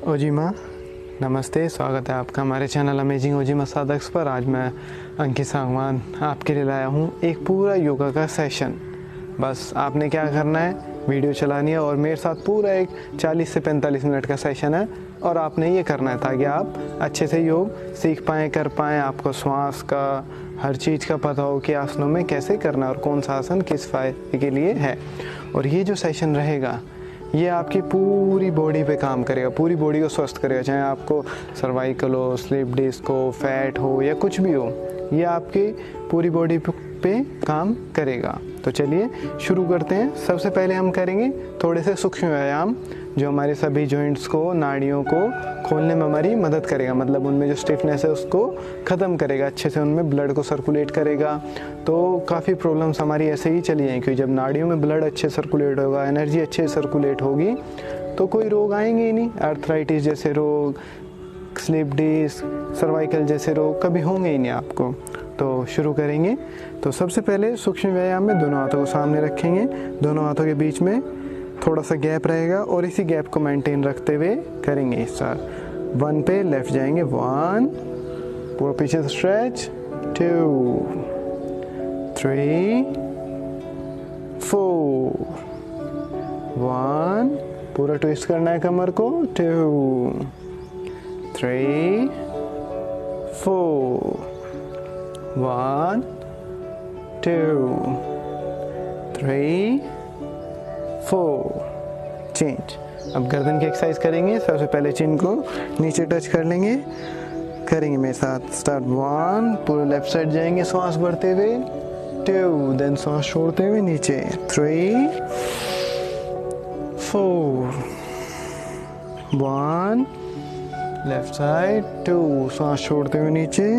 ओजिमा नमस्ते, स्वागत है आपका हमारे चैनल अमेजिंग ओजिमा साधक्स पर। आज मैं अंकित सांगवान आपके लिए लाया हूँ एक पूरा योगा का सेशन। बस आपने क्या करना है, वीडियो चलानी है और मेरे साथ पूरा एक 40 से 45 मिनट का सेशन है और आपने ये करना है ताकि आप अच्छे से योग सीख पाएँ, कर पाएँ। आपको श्वास का, हर चीज़ का पता हो कि आसनों में कैसे करना है और कौन सा आसन किस फायदे के लिए है। और ये जो सेशन रहेगा ये आपकी पूरी बॉडी पे काम करेगा, पूरी बॉडी को स्वस्थ करेगा। चाहे आपको सर्वाइकल हो, स्लिप डिस्क हो, फैट हो या कुछ भी हो, ये आपकी पूरी बॉडी पे काम करेगा। तो चलिए शुरू करते हैं। सबसे पहले हम करेंगे थोड़े से सूक्ष्म व्यायाम जो हमारे सभी जॉइंट्स को, नाड़ियों को खोलने में हमारी मदद करेगा। मतलब उनमें जो स्टिफनेस है उसको ख़त्म करेगा, अच्छे से उनमें ब्लड को सर्कुलेट करेगा। तो काफ़ी प्रॉब्लम्स हमारी ऐसे ही चली जाएंगी, क्योंकि जब नाड़ियों में ब्लड अच्छे सर्कुलेट होगा, एनर्जी अच्छे सर्कुलेट होगी तो कोई रोग आएंगे ही नहीं। आर्थराइटिस जैसे रोग, स्लिप डिस्क, सर्वाइकल जैसे रोग कभी होंगे ही नहीं आपको। तो शुरू करेंगे। तो सबसे पहले सूक्ष्म व्यायाम में दोनों हाथों को सामने रखेंगे, दोनों हाथों के बीच में थोड़ा सा गैप रहेगा और इसी गैप को मेंटेन रखते हुए करेंगे। स्टार्ट 1 पे लेफ्ट जाएंगे, 1 पूरा पीछे स्ट्रेच, 2 3 4 1 पूरा ट्विस्ट करना है कमर को, 2 3 4 1 2 3 4 चेंज। अब गर्दन की एक्सरसाइज करेंगे। सबसे पहले चिन को नीचे टच कर लेंगे, करेंगे मेरे साथ। स्टार्ट 1 पूरे लेफ्ट साइड जाएंगे श्वास भरते हुए, 2 देन श्वास छोड़ते हुए नीचे, 3 4 1 लेफ्ट साइड, 2 श्वास छोड़ते हुए नीचे,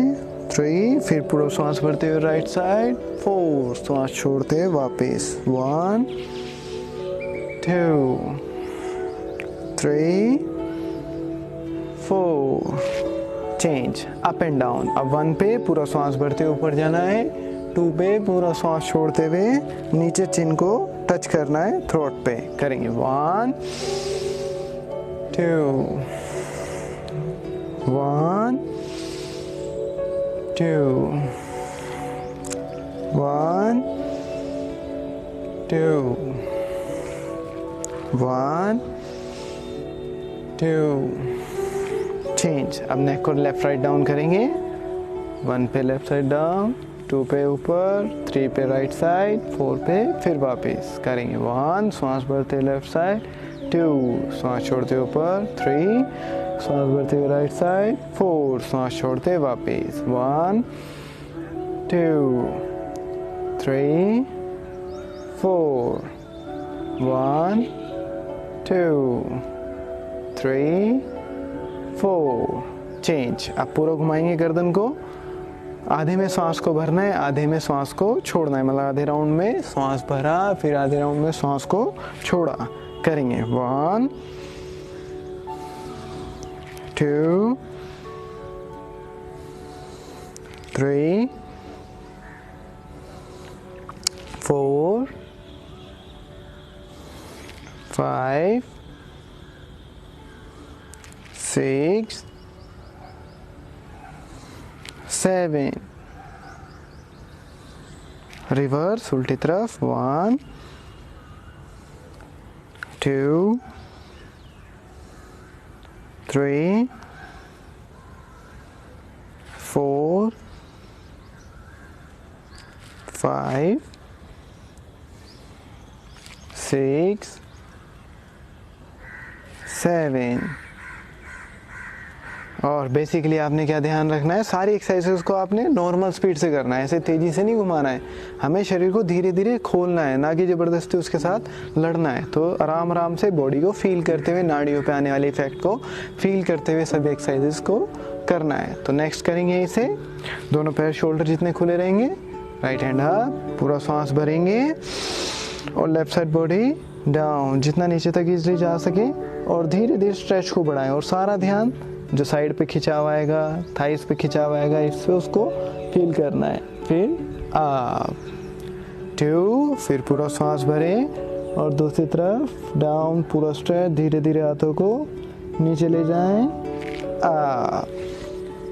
3 फिर पूरा श्वास भरते हुए राइट साइड, 4 श्वास छोड़ते हुए वापस, 1 2 3 4 चेंज। Up and down. अब 1 पे पूरा श्वास भरते हुए ऊपर जाना है, 2 पे पूरा श्वास छोड़ते हुए नीचे चिन को टच करना है थ्रोट पे। करेंगे 1 2 1 2 1 2 1 2 चेंज। अब नेक को लेफ्ट राइट डाउन करेंगे। 1 पे लेफ्ट साइड डाउन, 2 पे ऊपर, 3 पे राइट साइड, 4 पे फिर वापस। करेंगे 1 श्वास भरते लेफ्ट साइड, 2 श्वास छोड़ते ऊपर, 3 श्वास भरते हुए राइट साइड, 4 श्वास छोड़ते वापस, 1 2 3 4 1 2 3 4 चेंज। अब पूरा घुमाएंगे गर्दन को। आधे में सांस को भरना है, आधे में सांस को छोड़ना है। मतलब आधे राउंड में सांस भरा, फिर आधे राउंड में सांस को छोड़ा। करेंगे 1 2 3 4 5 6 7 रिवर्स उल्टी तरफ, 1 2 3 4 5 6 7। और बेसिकली आपने क्या ध्यान रखना है, सारी एक्सरसाइजेस को आपने नॉर्मल स्पीड से करना है, ऐसे तेजी से नहीं घुमाना है। हमें शरीर को धीरे धीरे खोलना है, ना कि ज़बरदस्ती उसके साथ लड़ना है। तो आराम आराम से बॉडी को फील करते हुए, नाड़ियों पे आने वाले इफेक्ट को फील करते हुए सभी एक्सरसाइजेस को करना है। तो नेक्स्ट करेंगे इसे। दोनों पैर शोल्डर जितने खुले रहेंगे, राइट हैंड अप, पूरा सांस भरेंगे और लेफ्ट साइड बॉडी डाउन, जितना नीचे तक इजीली जा सके, और धीरे धीरे स्ट्रेच को बढ़ाएं। और सारा ध्यान जो साइड पे खिंचाव आएगा, थाइस पे खिंचाव आएगा, इससे उसको फील करना है। फिर अप 2, फिर पूरा सांस भरें और दूसरी तरफ डाउन, पूरा स्ट्रेच, धीरे धीरे हाथों को नीचे ले जाएं, अप,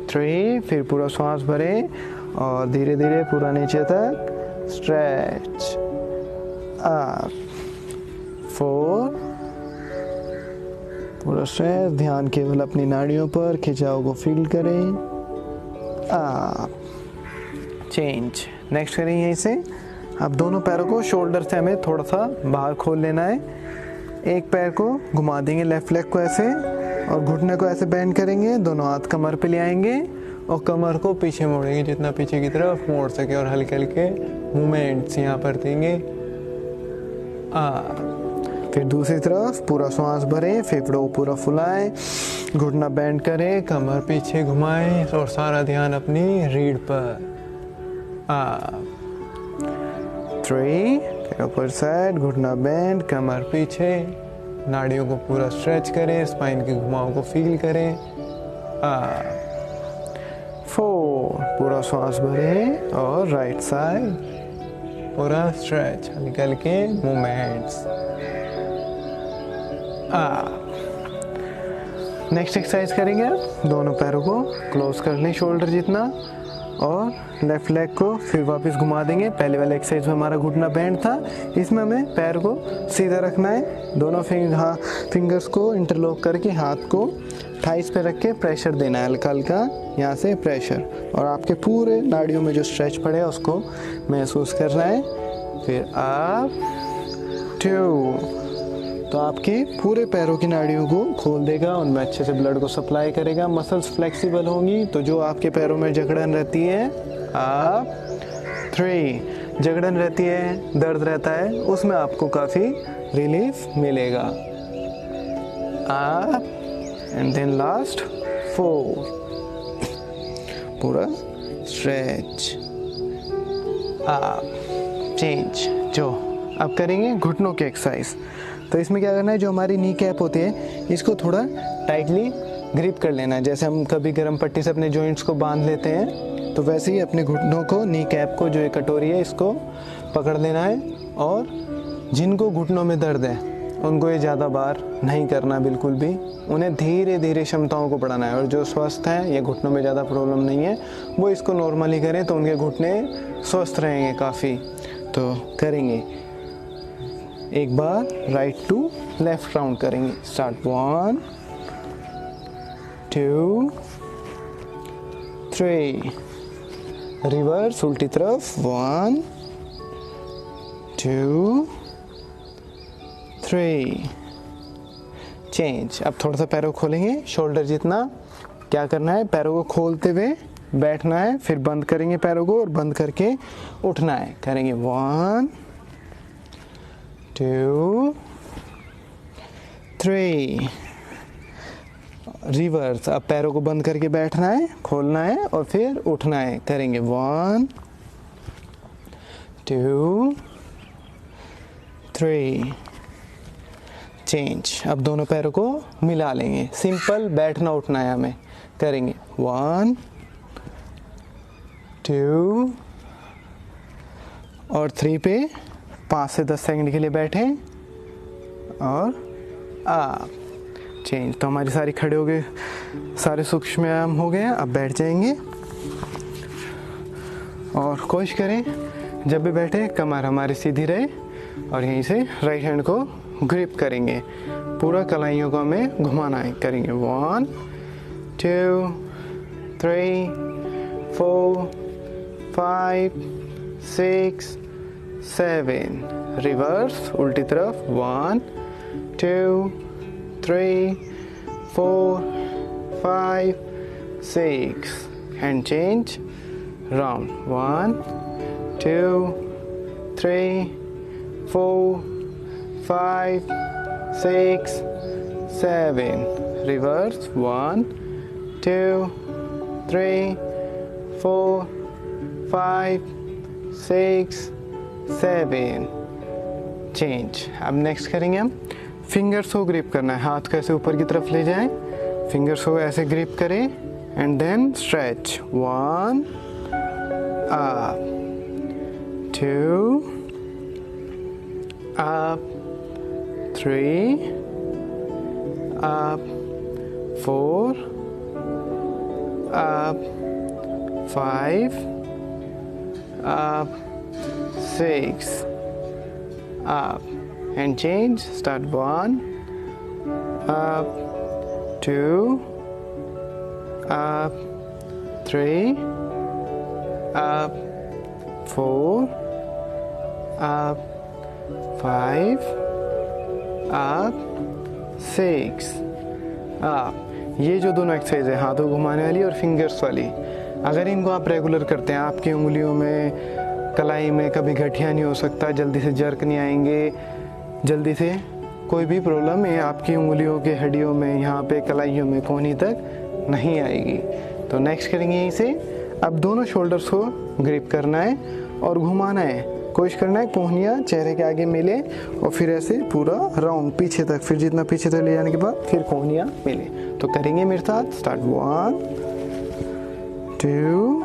3, फिर पूरा सांस भरें और धीरे धीरे पूरा नीचे तक स्ट्रेच, अप, 4, पूरा स्ट्रेच, ध्यान केवल अपनी नाड़ियों पर, खिंचाव को फील करें, अप, चेंज। नेक्स्ट करेंगे यहीं से। अब दोनों पैरों को शोल्डर से हमें थोड़ा सा बाहर खोल लेना है। एक पैर को घुमा देंगे, लेफ्ट लेग को ऐसे, और घुटने को ऐसे बेंड करेंगे, दोनों हाथ कमर पे ले आएंगे और कमर को पीछे मोड़ेंगे जितना पीछे की तरफ मोड़ सके, और हल्के हल्के मूवमेंट्स यहाँ पर देंगे। फिर दूसरी तरफ पूरा सांस भरें, फेफड़ों को पूरा फुलाएं, घुटना बेंड करें, कमर पीछे घुमाएं और सारा ध्यान अपनी रीढ़ पर। 3, अपर साइड, घुटना बेंड, कमर पीछे, नाड़ियों को पूरा स्ट्रेच करें, स्पाइन के घुमाव को फील करें। 4, पूरा सांस भरें और राइट साइड पूरा स्ट्रेच, हल्के हल्के मूवमेंट्स। नेक्स्ट एक्सरसाइज करेंगे। अब दोनों पैरों को क्लोज कर लें शोल्डर जितना, और लेफ्ट लेग को फिर वापस घुमा देंगे। पहले वाले एक्सरसाइज में हमारा घुटना बेंड था, इसमें हमें पैर को सीधा रखना है। दोनों फिंगर्स को इंटरलॉक करके हाथ को थाइस पे रख के प्रेशर देना है, हल्का हल्का यहाँ से प्रेशर, और आपके पूरे नाड़ियों में जो स्ट्रेच पड़े है उसको महसूस करना है। फिर अप, 2, तो आपके पूरे पैरों की नाड़ियों को खोल देगा, उनमें अच्छे से ब्लड को सप्लाई करेगा, मसल्स फ्लेक्सिबल होंगी, तो जो आपके पैरों में जकड़न रहती है, अप, 3, जकड़न रहती है, दर्द रहता है, उसमें आपको काफ़ी रिलीफ मिलेगा। अप एंड देन लास्ट 4, पूरा स्ट्रेच, अप, चेंज। जो अब करेंगे घुटनों की एक्सरसाइज। तो इसमें क्या करना है, जो हमारी नी कैप होती है इसको थोड़ा टाइटली ग्रिप कर लेना है। जैसे हम कभी गर्म पट्टी से अपने जॉइंट्स को बांध लेते हैं, तो वैसे ही अपने घुटनों को, नी कैप को, जो ये कटोरी है इसको पकड़ लेना है। और जिनको घुटनों में दर्द है उनको ये ज़्यादा बार नहीं करना बिल्कुल भी, उन्हें धीरे धीरे क्षमताओं को बढ़ाना है। और जो स्वस्थ हैं, ये घुटनों में ज़्यादा प्रॉब्लम नहीं है, वो इसको नॉर्मली करें तो उनके घुटने स्वस्थ रहेंगे काफ़ी। तो करेंगे एक बार राइट टू लेफ्ट राउंड करेंगे। स्टार्ट, 1, 2, 3, रिवर्स उल्टी तरफ, 1, 2, 3, चेंज। अब थोड़ा सा पैरों को खोलेंगे शोल्डर जितना। क्या करना है, पैरों को खोलते हुए बैठना है, फिर बंद करेंगे पैरों को और बंद करके उठना है। करेंगे 1, 2, 3, रिवर्स। अब पैरों को बंद करके बैठना है, खोलना है और फिर उठना है। करेंगे 1, 2, 3, चेंज। अब दोनों पैरों को मिला लेंगे, सिंपल बैठना उठना है हमें। करेंगे 1, 2 और 3 पे 5 से 10 सेकंड के लिए बैठें और आप चेंज। तो हमारी सारी खड़े हो गए, सारे सूक्ष्म व्यायाम हो गए हैं। अब बैठ जाएंगे और कोशिश करें जब भी बैठे कमर हमारी सीधी रहे, और यहीं से राइट हैंड को ग्रिप करेंगे, पूरा कलाइयों को हमें घुमाना है। करेंगे 1, 2, 3, 4, 5, 6, 7, रिवर्स उल्टी तरफ, 1, 2, 3, 4, 5, 6, hand change, round, 1, 2, 3, 4, 5, 6, 7, reverse, 1, 2, 3, 4, 5, 6, 7, change. अब नेक्स्ट करेंगे हम फिंगर्स को ग्रिप करना है, हाथ को ऐसे ऊपर की तरफ ले जाएं, फिंगर्स को ऐसे ग्रिप करें and then stretch, 1, up, 2, up, 3, up, 4 up, 5 up, 6 up, and change. Start 1 up, 2 up, 3 up, 4 up, 5 up, 6 up. ये जो दोनों एक्सरसाइज है, हाथों घुमाने वाली और फिंगर्स वाली, अगर इनको आप रेगुलर करते हैं, आपकी उंगलियों में, कलाई में कभी गठिया नहीं हो सकता, जल्दी से जर्क नहीं आएंगे, जल्दी से कोई भी प्रॉब्लम है आपकी उंगलियों के हड्डियों में, यहाँ पे कलाइयों में, कोहनी तक नहीं आएगी। तो नेक्स्ट करेंगे यहीं से। अब दोनों शोल्डर्स को ग्रिप करना है और घुमाना है, कोशिश करना है कोहनियाँ चेहरे के आगे मिले और फिर ऐसे पूरा राउंड पीछे तक, फिर जितना पीछे तक ले जाने के बाद फिर कोहनियाँ मिले। तो करेंगे मेरे साथ। Start 1 2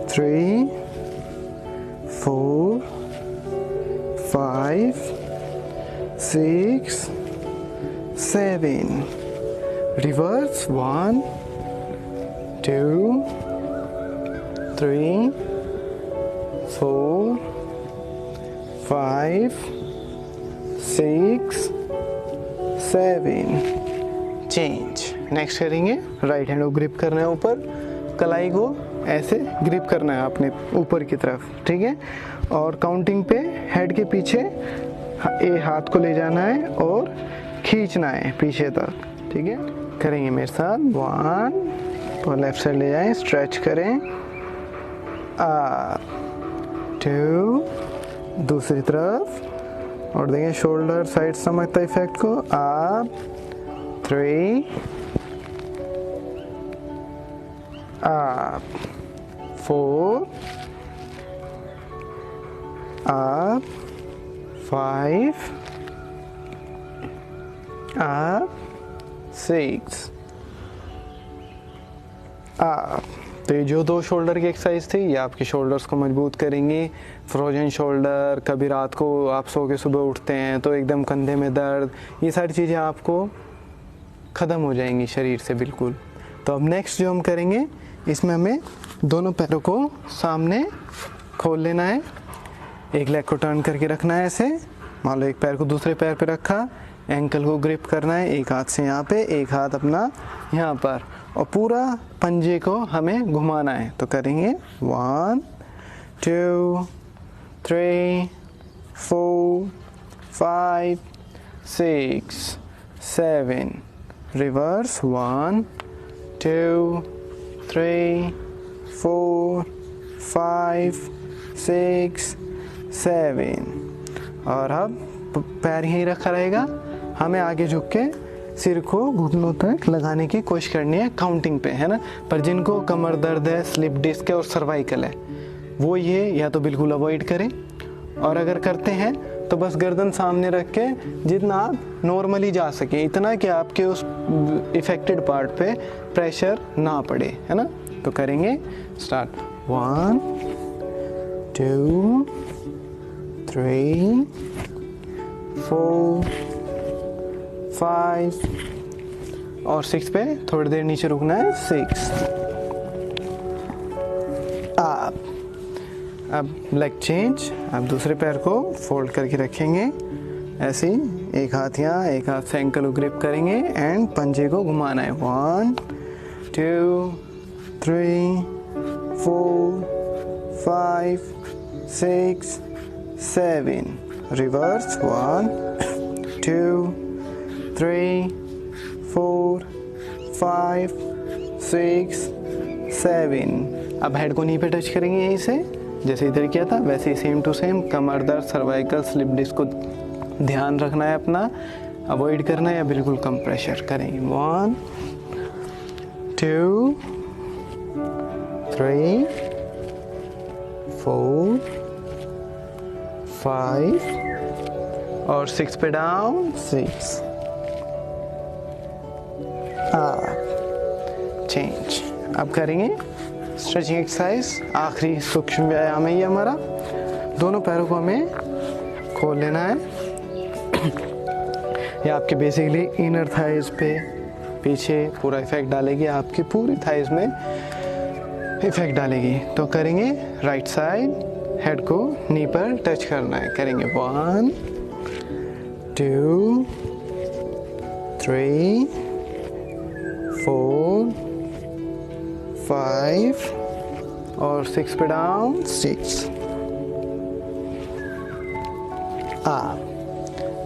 3 4 5 6 7 reverse 1 2 3 4 5 6 7 change. नेक्स्ट करेंगे राइट हैंड को ग्रिप करना है ऊपर, कलाई को ऐसे ग्रिप करना है अपने ऊपर की तरफ, ठीक है। और काउंटिंग पे हेड के पीछे हाथ को ले जाना है और खींचना है पीछे तक, ठीक है। करेंगे मेरे साथ 1 और लेफ्ट साइड ले जाएं, स्ट्रेच करें, 2 दूसरी तरफ और देखें शोल्डर साइड समझता है इफेक्ट को, 3 4 5 6 तो ये जो 2 शोल्डर की एक्सरसाइज थी, ये आपके शोल्डर्स को मजबूत करेंगे। फ्रोजन शोल्डर, कभी रात को आप सो के सुबह उठते हैं तो एकदम कंधे में दर्द, ये सारी चीज़ें आपको ख़त्म हो जाएंगी शरीर से बिल्कुल। तो अब नेक्स्ट जो हम करेंगे, इसमें हमें दोनों पैरों को सामने खोल लेना है, एक लेग को टर्न करके रखना है ऐसे, मान लो एक पैर को दूसरे पैर पे रखा, एंकल को ग्रिप करना है एक हाथ से यहाँ पे, एक हाथ अपना यहाँ पर, और पूरा पंजे को हमें घुमाना है। तो करेंगे 1 2 3 4 5 6 7 रिवर्स 1 2 3 4 5 6 7 और अब पैर यहीं रखा रहेगा, हमें आगे झुक के सिर को घुटनों तक लगाने की कोशिश करनी है काउंटिंग पे, है ना। पर जिनको कमर दर्द है, स्लिप डिस्क है और सर्वाइकल है, वो ये या तो बिल्कुल अवॉइड करें, और अगर करते हैं तो बस गर्दन सामने रख के जितना आप नॉर्मली जा सके, इतना कि आपके उस इफेक्टेड पार्ट पे प्रेशर ना पड़े, है ना। तो करेंगे स्टार्ट 1 2 3 4 5 और 6 पे थोड़ी देर नीचे रुकना है, 6 अब लेग चेंज। अब दूसरे पैर को फोल्ड करके रखेंगे ऐसे ही, एक हाथ यहाँ, एक हाथ से एंकल को ग्रिप करेंगे एंड पंजे को घुमाना है, 1 2 3 4 5 6 7 रिवर्स 1 2 3 4 5 6 7। अब हेड को नी पे टच करेंगे यहीं से, जैसे इधर किया था वैसे ही सेम टू सेम। कमर दर्द, सर्वाइकल, स्लिप डिस्क को ध्यान रखना है अपना, अवॉइड करना है या बिल्कुल कम प्रेशर करेंगे। 1 2 3 4 5 और 6 पे डाउन, 6 चेंज। अब करेंगे स्ट्रेचिंग एक्सरसाइज, आखिरी सूक्ष्म व्यायाम है ये हमारा। दोनों पैरों को हमें खोल लेना है, ये आपके बेसिकली इनर थाइज पे पीछे पूरा इफेक्ट डालेगी, आपकी पूरी थाइस में इफेक्ट डालेगी। तो करेंगे राइट साइड, हेड को नी पर टच करना है। करेंगे 1 2 3 4 5 और 6 पे डाउन, 6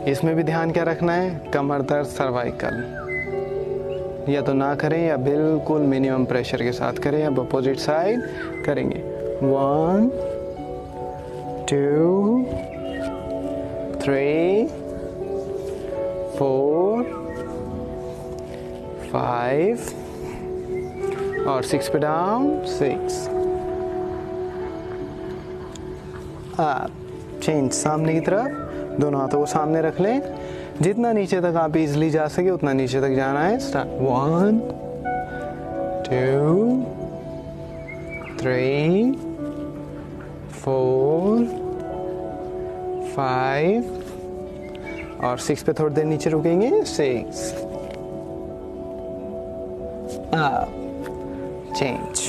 इसमें भी ध्यान क्या रखना है, कमर दर्द, सर्वाइकल या तो ना करें या बिल्कुल मिनिमम प्रेशर के साथ करें। अब अपोजिट साइड करेंगे 1 2 3 4 5 और 6 पे डाउन, 6 चेंज सामने की तरफ, दोनों हाथों को सामने रख लें। जितना नीचे तक आप इजीली जा सके उतना नीचे तक जाना है। स्टार्ट 1 2 3 4 5 और 6 पे थोड़ी देर नीचे रुकेंगे, 6 चेंज।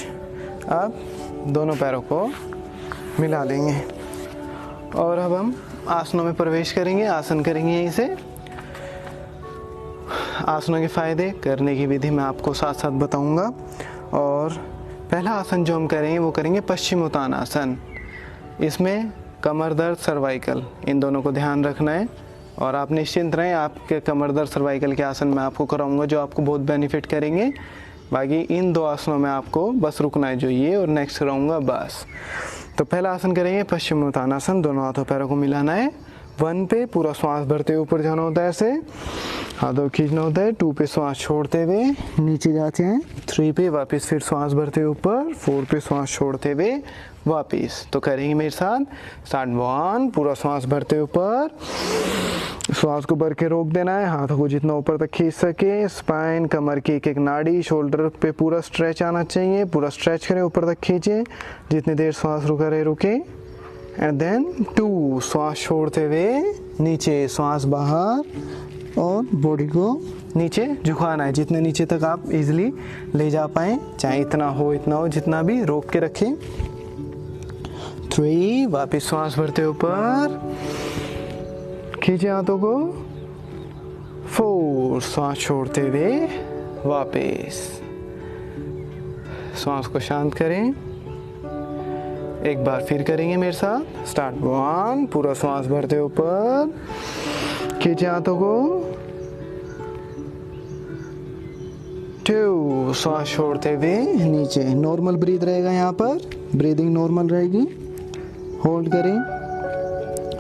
अब दोनों पैरों को मिला लेंगे और अब हम आसनों में प्रवेश करेंगे, आसन करेंगे। यहीं से आसनों के फायदे, करने की विधि मैं आपको साथ साथ बताऊंगा। और पहला आसन जो हम करेंगे वो करेंगे पश्चिमोत्तानासन। इसमें कमर दर्द, सर्वाइकल, इन दोनों को ध्यान रखना है और आप निश्चिंत रहें, आपके कमर दर्द, सर्वाइकल के आसन मैं आपको कराऊंगा जो आपको बहुत बेनिफिट करेंगे। बाकी इन 2 आसनों में आपको बस रुकना है, जो ये और नेक्स्ट कराऊंगा बस। तो पहला आसन करेंगे पश्चिमोत्तानासन। दोनों हाथों पैरों को मिलाना है। 1 पे पूरा श्वास भरते हुए ऊपर जाना होता है, ऐसे हाथों को खींचना होता है। 2 पे श्वास छोड़ते हुए नीचे जाते हैं। 3 पे वापस फिर श्वास भरते हुए ऊपर। 4 पे श्वास छोड़ते हुए वापस। तो करेंगे मेरे साथ। स्टार्ट 1, पूरा श्वास भरते हुए ऊपर, श्वास को भर के रोक देना है। हाथों को जितना ऊपर तक खींच सके। स्पाइन, कमर की एक एक नाड़ी, शोल्डर पे पूरा स्ट्रेच आना चाहिए। पूरा स्ट्रेच करें, ऊपर तक खींचे। जितनी देर श्वास रुका रहे रुके। एंड देन 2, श्वास छोड़ते हुए नीचे, श्वास बाहर और बॉडी को नीचे झुकाना है। जितने नीचे तक आप इजीली ले जा पाए, चाहे इतना हो जितना भी, रोक के रखें। 3, वापस श्वास भरते ऊपर, खींचे हाथों को। 4, श्वास छोड़ते हुए वापस। श्वास को शांत करें। एक बार फिर करेंगे मेरे साथ। स्टार्ट 1, पूरा श्वास भरते ऊपर, खींचे हाथों को। 2, श्वास छोड़ते हुए नीचे। नॉर्मल ब्रीथ रहेगा, यहाँ पर ब्रीदिंग नॉर्मल रहेगी। होल्ड करें,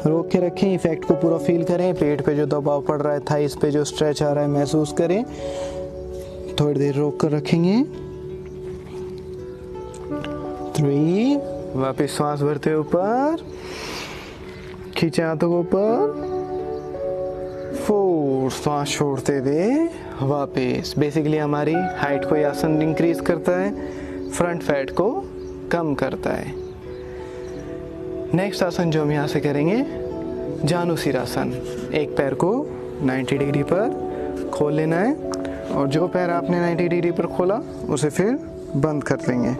रोक के रखें। इफेक्ट को पूरा फील करें। पेट पे जो दबाव पड़ रहा है, थाइस पे जो स्ट्रेच आ रहा है, महसूस करें। थोड़ी देर रोक कर रखेंगे। 3, वापस श्वास भरते ऊपर, खींचे हाथों को ऊपर। 4, श्वास छोड़ते हुए वापस। बेसिकली हमारी हाइट को यह आसन इंक्रीज करता है, फ्रंट फैट को कम करता है। नेक्स्ट आसन जो हम यहाँ से करेंगे, जानुशिरासन। एक पैर को 90 डिग्री पर खोल लेना है और जो पैर आपने 90 डिग्री पर खोला उसे फिर बंद कर लेंगे।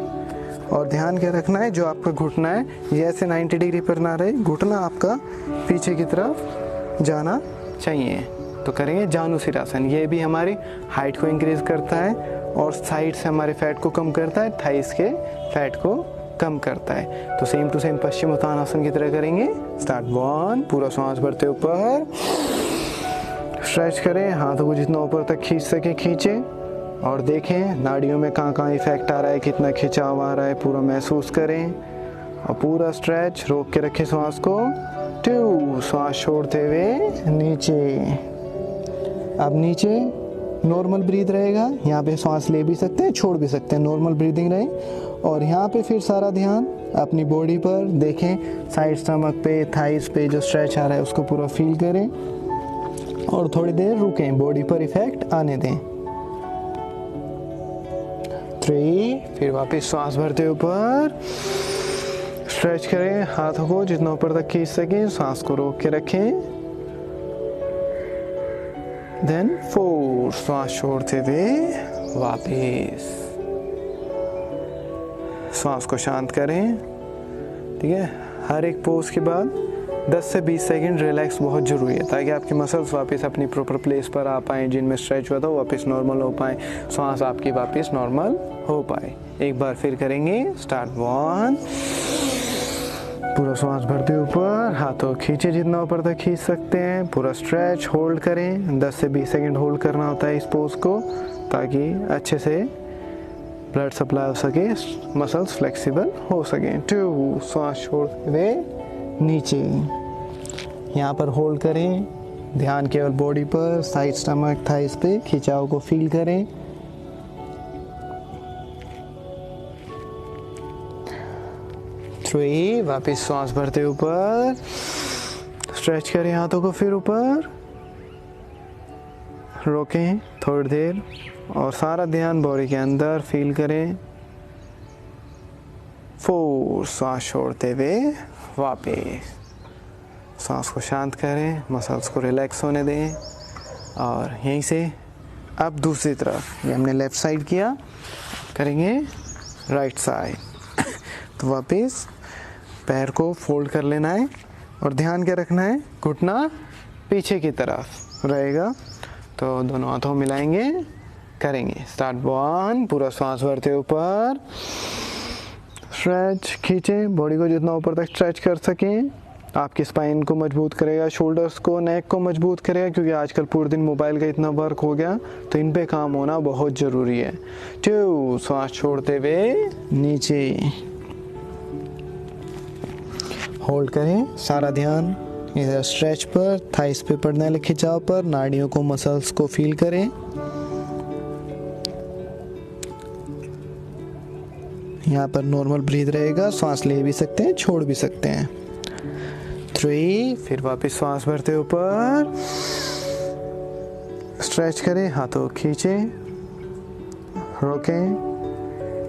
और ध्यान क्या रखना है, जो आपका घुटना है ये ऐसे 90 डिग्री पर ना रहे, घुटना आपका पीछे की तरफ जाना चाहिए। तो करेंगे जानुशिरासन। ये भी हमारी हाइट को इंक्रीज करता है और साइड से हमारे फैट को कम करता है, थाइस के फैट को कम करता है। तो सेम टू सेम पश्चिमोत्तानासन की तरह करेंगे। स्टार्ट 1, पूरा श्वास भरते ऊपर, स्ट्रेच करें। हाथों को जितना ऊपर तक खींच सके खींचे और देखें नाड़ियों में कहाँ कहाँ इफेक्ट आ रहा है, कितना खिंचाव आ रहा है, पूरा महसूस करें और पूरा स्ट्रेच। रोक के रखें श्वास को। 2, श्वास छोड़ते हुए नीचे। अब नीचे नॉर्मल ब्रीथ रहेगा, यहाँ पे श्वास ले भी सकते हैं, छोड़ भी सकते हैं, नॉर्मल ब्रीदिंग रहे। और यहाँ पे फिर सारा ध्यान अपनी बॉडी पर देखें, साइड स्टमक पे, थाइस पे जो स्ट्रेच आ रहा है उसको पूरा फील करें और थोड़ी देर रुकें, बॉडी पर इफेक्ट आने दें। 3, फिर वापस श्वास भरते ऊपर, स्ट्रेच करें, हाथों को जितना ऊपर तक खींच सकें, सांस को रोक के रखें। देन 4, श्वास छोड़ते हुए वापस। श्वास को शांत करें। ठीक है, हर एक पोज के बाद 10 से 20 सेकंड रिलैक्स बहुत ज़रूरी है, ताकि आपकी मसल्स वापस अपनी प्रॉपर प्लेस पर आ पाएँ, जिनमें स्ट्रेच हुआ था वो वापस नॉर्मल हो पाए, श्वास आपकी वापस नॉर्मल हो पाए। एक बार फिर करेंगे, स्टार्ट। 1, पूरा श्वास भरते ऊपर, हाथों खींचे जितना ऊपर तक खींच सकते हैं, पूरा स्ट्रेच होल्ड करें। 10 से 20 सेकंड होल्ड करना होता है इस पोज को, ताकि अच्छे से ब्लड सप्लाई हो सके, मसल्स फ्लेक्सिबल हो सके। 2, श्वास छोड़ते हुए नीचे, यहाँ पर होल्ड करें, ध्यान केवल बॉडी पर, साइड स्टमक थाइस पे खिंचाव को फील करें। 3, वापस श्वास भरते ऊपर, स्ट्रेच करें हाथों को, फिर ऊपर रोकें थोड़ी देर और सारा ध्यान बॉडी के अंदर फील करें। 4, श्वास छोड़ते हुए वापस। सांस को शांत करें, मसल्स को रिलैक्स होने दें। और यहीं से अब दूसरी तरफ, ये हमने लेफ़्ट साइड किया, करेंगे राइट साइड। तो वापस पैर को फोल्ड कर लेना है और ध्यान क्या रखना है, घुटना पीछे की तरफ रहेगा। तो दोनों हाथों मिलाएंगे, करेंगे, स्टार्ट। 1, पूरा श्वास भरते ऊपर, स्ट्रेच खींचें बॉडी को जितना ऊपर तक स्ट्रेच कर सकें। आपकी स्पाइन को मजबूत करेगा, शोल्डर्स को, नेक को मजबूत करेगा, क्योंकि आजकल पूरे दिन मोबाइल का इतना वर्क हो गया, तो इन पे काम होना बहुत ज़रूरी है। 2, श्वास छोड़ते हुए नीचे, होल्ड करें, सारा ध्यान इधर स्ट्रेच पर, थाइस पे पड़ने वाले खिंचाव पर, नाड़ियों को, मसल्स को फील करें। यहाँ पर नॉर्मल ब्रीथ रहेगा, सांस ले भी सकते हैं, छोड़ भी सकते हैं। 3, फिर वापस श्वास भरते ऊपर, स्ट्रेच करें, हाथों खींचें, रोकें।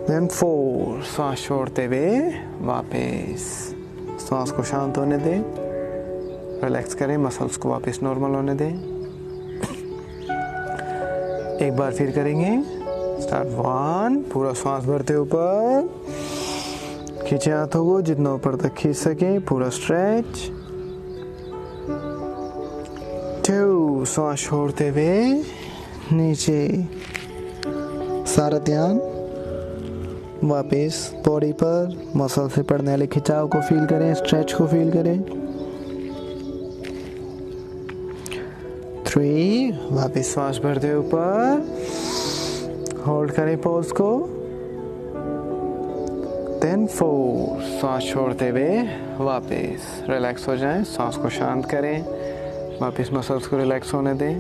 देन 4, श्वास छोड़ते हुए वापस। श्वास को शांत होने दें, रिलैक्स करें, मसल्स को वापस नॉर्मल होने दें। एक बार फिर करेंगे, स्टार्ट। 1, पूरा श्वास भरते ऊपर, खींचे हाथों को जितना ऊपर तक खींच सके, पूरा स्ट्रेच। 2, श्वास छोड़ते हुए नीचे, सारा ध्यान वापस बॉडी पर, मसल से पड़ने वाले खिंचाव को फील करें, स्ट्रेच को फील करें। 3, वापस श्वास भरते ऊपर, होल्ड करें पोज को। देन 4, श्वास छोड़ते हुए वापस रिलैक्स हो जाएं, सांस को शांत करें, वापस मसल्स को रिलैक्स होने दें।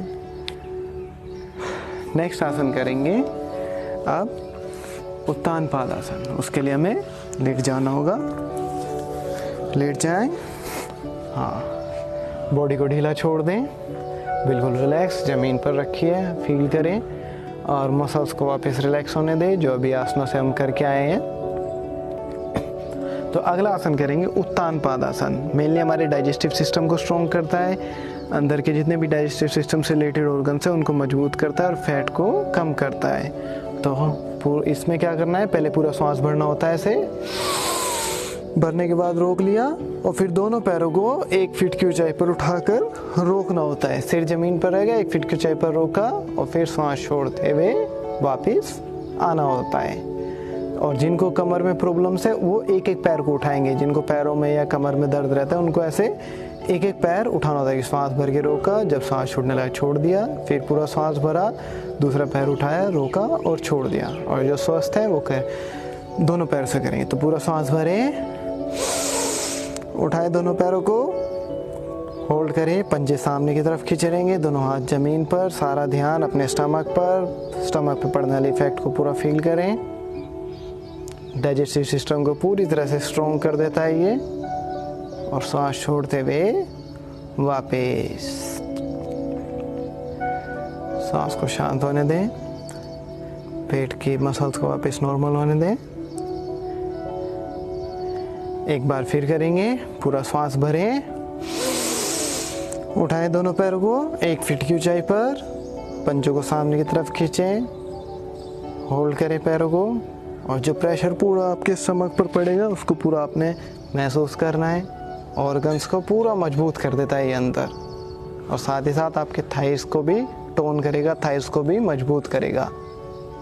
नेक्स्ट आसन करेंगे अब उत्तान पादासन। उसके लिए हमें लेट जाना होगा, लेट जाएं, हाँ, बॉडी को ढीला छोड़ दें, बिल्कुल रिलैक्स, ज़मीन पर रखिए, फील करें और मसल्स को वापस रिलैक्स होने दें, जो अभी आसनों से हम करके आए हैं। तो अगला आसन करेंगे उत्तान पादासन। मेनली हमारे डाइजेस्टिव सिस्टम को स्ट्रॉन्ग करता है, अंदर के जितने भी डाइजेस्टिव सिस्टम से रिलेटेड ऑर्गन्स हैं उनको मजबूत करता है और फैट को कम करता है। तो इसमें क्या करना है, पहले पूरा श्वास भरना होता है, ऐसे भरने के बाद रोक लिया और फिर दोनों पैरों को 1 फीट की ऊंचाई पर उठाकर रोकना होता है। सिर जमीन पर रहेगा, 1 फीट की ऊंचाई पर रोका और फिर श्वास छोड़ते हुए वापस आना होता है। और जिनको कमर में प्रॉब्लम्स है वो एक एक पैर को उठाएंगे, जिनको पैरों में या कमर में दर्द रहता है उनको ऐसे एक एक पैर उठाना होता है। श्वास भर के रोका, जब सांस छोड़ने लगा छोड़ दिया, फिर पूरा सांस भरा, दूसरा पैर उठाया, रोका और छोड़ दिया। और जो स्वस्थ है वो दोनों पैर से करेंगे। तो पूरा सांस भरे, उठाए दोनों पैरों को, होल्ड करें, पंजे सामने की तरफ खींचे रहेंगे, दोनों हाथ जमीन पर, सारा ध्यान अपने स्टमक पर, स्टमक पे पड़ने वाले इफेक्ट को पूरा फील करें। डाइजेस्टिव सिस्टम को पूरी तरह से स्ट्रॉन्ग कर देता है ये। और सांस छोड़ते हुए वापस सांस को शांत होने दें, पेट की मसल्स को वापस नॉर्मल होने दें। एक बार फिर करेंगे, पूरा सांस भरें, उठाएं दोनों पैरों को 1 फीट की ऊंचाई पर, पंजों को सामने की तरफ खींचें, होल्ड करें पैरों को, और जो प्रेशर पूरा आपके स्टमक पर पड़ेगा उसको पूरा आपने महसूस करना है। ऑर्गन्स को पूरा मजबूत कर देता है ये अंदर, और साथ ही साथ आपके थाइस को भी टोन करेगा, थाइस को भी मजबूत करेगा।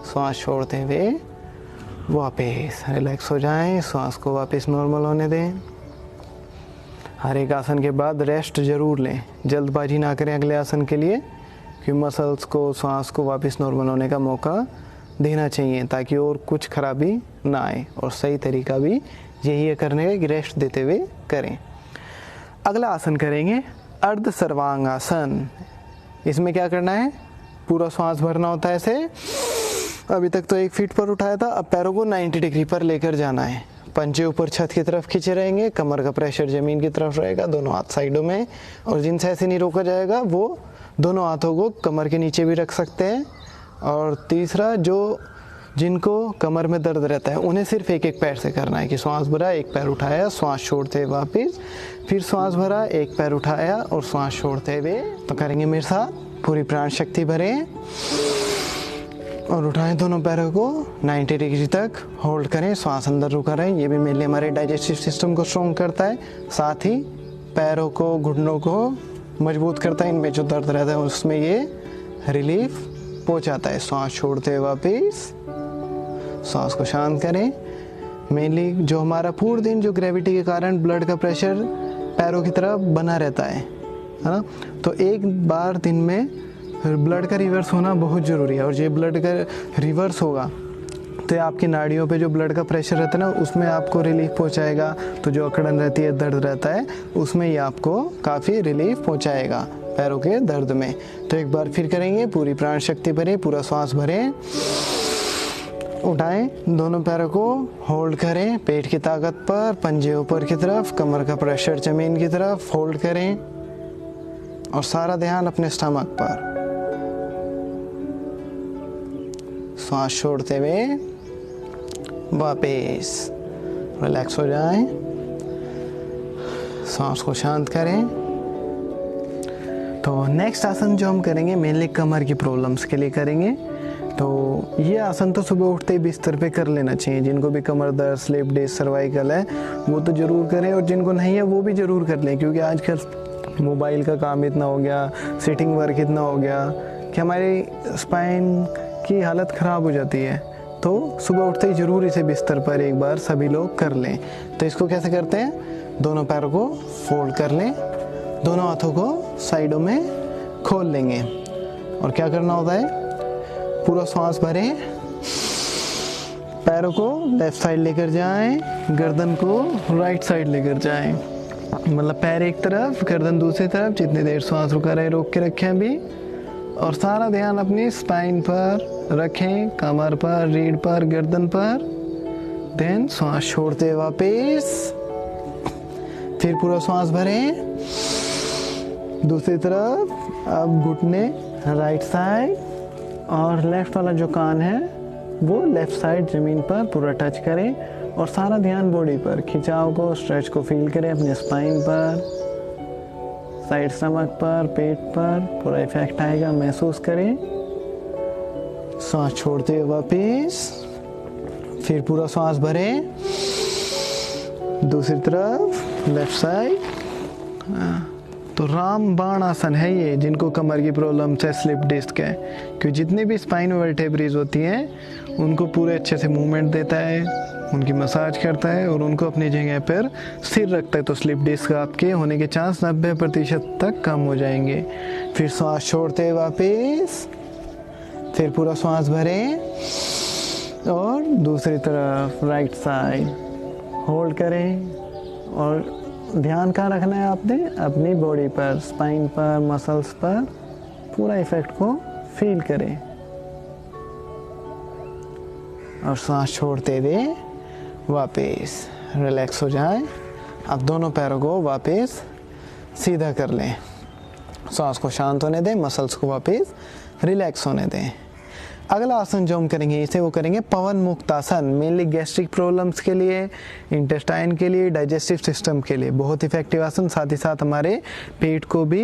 सांस छोड़ते हुए वापस रिलैक्स हो जाएं, सांस को वापस नॉर्मल होने दें। हर एक आसन के बाद रेस्ट ज़रूर लें, जल्दबाजी ना करें अगले आसन के लिए, कि मसल्स को, सांस को वापस नॉर्मल होने का मौका देना चाहिए ताकि और कुछ खराबी ना आए। और सही तरीका भी यही है करने का कि रेस्ट देते हुए करें। अगला आसन करेंगे अर्ध सर्वांगासन। इसमें क्या करना है, पूरा सांस भरना होता है ऐसे। अभी तक तो 1 फीट पर उठाया था, अब पैरों को 90 डिग्री पर लेकर जाना है। पंजे ऊपर छत की तरफ खींचे रहेंगे, कमर का प्रेशर ज़मीन की तरफ रहेगा, दोनों हाथ साइडों में। और जिनसे ऐसे नहीं रोका जाएगा वो दोनों हाथों को कमर के नीचे भी रख सकते हैं। और तीसरा, जिनको कमर में दर्द रहता है उन्हें सिर्फ एक एक पैर से करना है, कि सांस भरा, एक पैर उठाया, सांस छोड़ते हुए वापिस, फिर सांस भरा, एक पैर उठाया और सांस छोड़ते हुए। तो करेंगे मेरे साथ, पूरी प्राण शक्ति भरें और उठाएं दोनों पैरों को 90 डिग्री तक, होल्ड करें, सांस अंदर रुका रहें। ये भी मेरे लिए हमारे डाइजेस्टिव सिस्टम को स्ट्रॉन्ग करता है, साथ ही पैरों को, घुटनों को मजबूत करता है। इनमें जो दर्द रहता है उसमें ये रिलीफ पहुंचाता है। सांस छोड़ते हुए वापिस, सांस को शांत करें। मेनली जो हमारा पूरे दिन जो ग्रेविटी के कारण ब्लड का प्रेशर पैरों की तरफ बना रहता है ना, तो एक बार दिन में ब्लड का रिवर्स होना बहुत ज़रूरी है। और ये ब्लड का रिवर्स होगा तो आपकी नाड़ियों पे जो ब्लड का प्रेशर रहता है ना, उसमें आपको रिलीफ पहुंचाएगा। तो जो अकड़न रहती है, दर्द रहता है, उसमें ये आपको काफ़ी रिलीफ पहुंचाएगा पैरों के दर्द में। तो एक बार फिर करेंगे, पूरी प्राण शक्ति भरें, पूरा सांस भरें, उठाएं दोनों पैरों को, होल्ड करें पेट की ताकत पर, पंजे ऊपर की तरफ, कमर का प्रेशर जमीन की तरफ, होल्ड करें और सारा ध्यान अपने स्टमक पर। सांस छोड़ते हुए वापस रिलैक्स हो जाएं, सांस को शांत करें। तो नेक्स्ट आसन जो हम करेंगे मेनली कमर की प्रॉब्लम्स के लिए करेंगे। तो ये आसन तो सुबह उठते ही बिस्तर पे कर लेना चाहिए। जिनको भी कमर दर्द, स्लिप डिस्क, सर्वाइकल है वो तो ज़रूर करें, और जिनको नहीं है वो भी ज़रूर कर लें, क्योंकि आजकल मोबाइल का काम इतना हो गया, सिटिंग वर्क इतना हो गया कि हमारी स्पाइन की हालत ख़राब हो जाती है। तो सुबह उठते ही ज़रूर इसे बिस्तर पर एक बार सभी लोग कर लें। तो इसको कैसे करते हैं, दोनों पैरों को फोल्ड कर लें, दोनों हाथों को साइडों में खोल लेंगे, और क्या करना होता है, पूरा सांस भरें, पैरों को लेफ्ट साइड लेकर जाएं, गर्दन को राइट साइड लेकर जाएं। मतलब पैर एक तरफ, गर्दन दूसरी तरफ, जितनी देर सांस रुका रहे रोक के रखें अभी। और सारा ध्यान अपनी स्पाइन पर रखें, कमर पर, रीढ़ पर, गर्दन पर। देन सांस छोड़ते वापस, फिर पूरा सांस भरें, दूसरी तरफ। अब घुटने राइट साइड, और लेफ्ट वाला जो कान है वो लेफ्ट साइड ज़मीन पर पूरा टच करें, और सारा ध्यान बॉडी पर, खिंचाव को, स्ट्रेच को फील करें अपने स्पाइन पर, साइड स्टमक पर, पेट पर पूरा इफेक्ट आएगा, महसूस करें। सांस छोड़ते हुए वापस, फिर पूरा सांस भरें, दूसरी तरफ लेफ्ट साइड। तो रामबाण आसन है ये, जिनको कमर की प्रॉब्लम है, स्लिप डिस्क है, क्योंकि जितनी भी स्पाइन वर्टेब्रेज होती हैं उनको पूरे अच्छे से मूवमेंट देता है, उनकी मसाज करता है और उनको अपनी जगह पर स्थिर रखता है। तो स्लिप डिस्क आपके होने के चांस 90% तक कम हो जाएंगे। फिर सांस छोड़ते वापस, फिर पूरा सांस भरें और दूसरी तरफ राइट साइड होल्ड करें। और ध्यान कहाँ रखना है आपने, अपनी बॉडी पर, स्पाइन पर, मसल्स पर पूरा इफेक्ट को फील करें। और सांस छोड़ते हुए वापस रिलैक्स हो जाएं। अब दोनों पैरों को वापस सीधा कर लें, सांस को शांत होने दें, मसल्स को वापस रिलैक्स होने दें। अगला आसन जो हम करेंगे इसे वो करेंगे पवन मुक्त आसन। मेनली गैस्ट्रिक प्रॉब्लम्स के लिए, इंटेस्टाइन के लिए, डाइजेस्टिव सिस्टम के लिए बहुत इफेक्टिव आसन। साथ ही साथ हमारे पेट को भी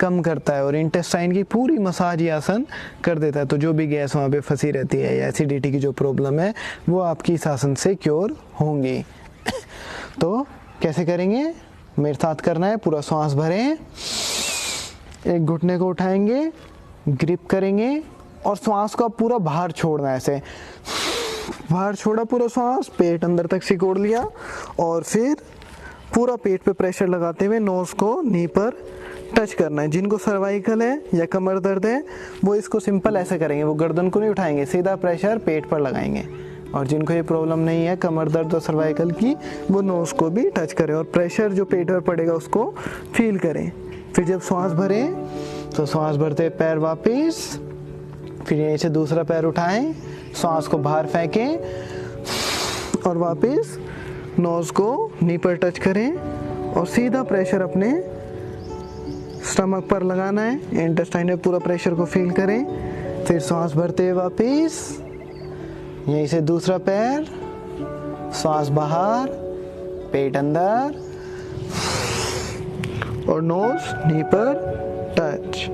कम करता है और इंटेस्टाइन की पूरी मसाज ये आसन कर देता है। तो जो भी गैस वहाँ पे फंसी रहती है या एसिडिटी की जो प्रॉब्लम है वो आपकी इस आसन से क्योर होंगी। तो कैसे करेंगे, मेरे साथ करना है। पूरा सांस भरें, एक घुटने को उठाएंगे, ग्रिप करेंगे और सांस को पूरा बाहर छोड़ना है। ऐसे बाहर छोड़ा पूरा सांस, पेट अंदर तक सिकोड़ लिया और फिर पूरा पेट पे प्रेशर लगाते हुए नोज को नी पर टच करना है। जिनको सर्वाइकल है या कमर दर्द है वो इसको सिंपल ऐसे करेंगे, वो गर्दन को नहीं उठाएंगे, सीधा प्रेशर पेट पर लगाएंगे। और जिनको ये प्रॉब्लम नहीं है कमर दर्द और सर्वाइकल की, वो नोज को भी टच करें और प्रेशर जो पेट पर पड़ेगा उसको फील करें। फिर जब सांस भरें तो सांस भरते पैर वापस, फिर यहीं से दूसरा पैर उठाएं, सांस को बाहर फेंकें और वापस नोज को नी पर टच करें और सीधा प्रेशर अपने स्टमक पर लगाना है। इंटेस्टाइन में पूरा प्रेशर को फील करें। फिर सांस भरते हुए वापस, यहीं से दूसरा पैर, सांस बाहर, पेट अंदर और नोज नी पर टच।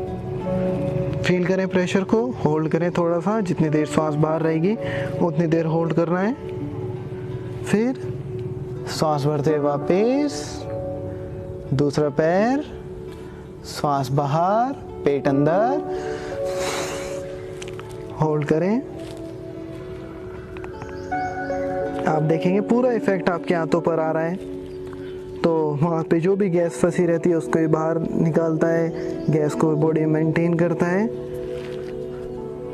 फील करें प्रेशर को, होल्ड करें थोड़ा सा, जितनी देर सांस बाहर रहेगी उतनी देर होल्ड करना है। फिर सांस भरते हुए वापस, दूसरा पैर, सांस बाहर, पेट अंदर, होल्ड करें। आप देखेंगे पूरा इफेक्ट आपके हाथों पर आ रहा है। तो वहाँ पे जो भी गैस फंसी रहती है उसको ये बाहर निकालता है, गैस को बॉडी मेंटेन करता है।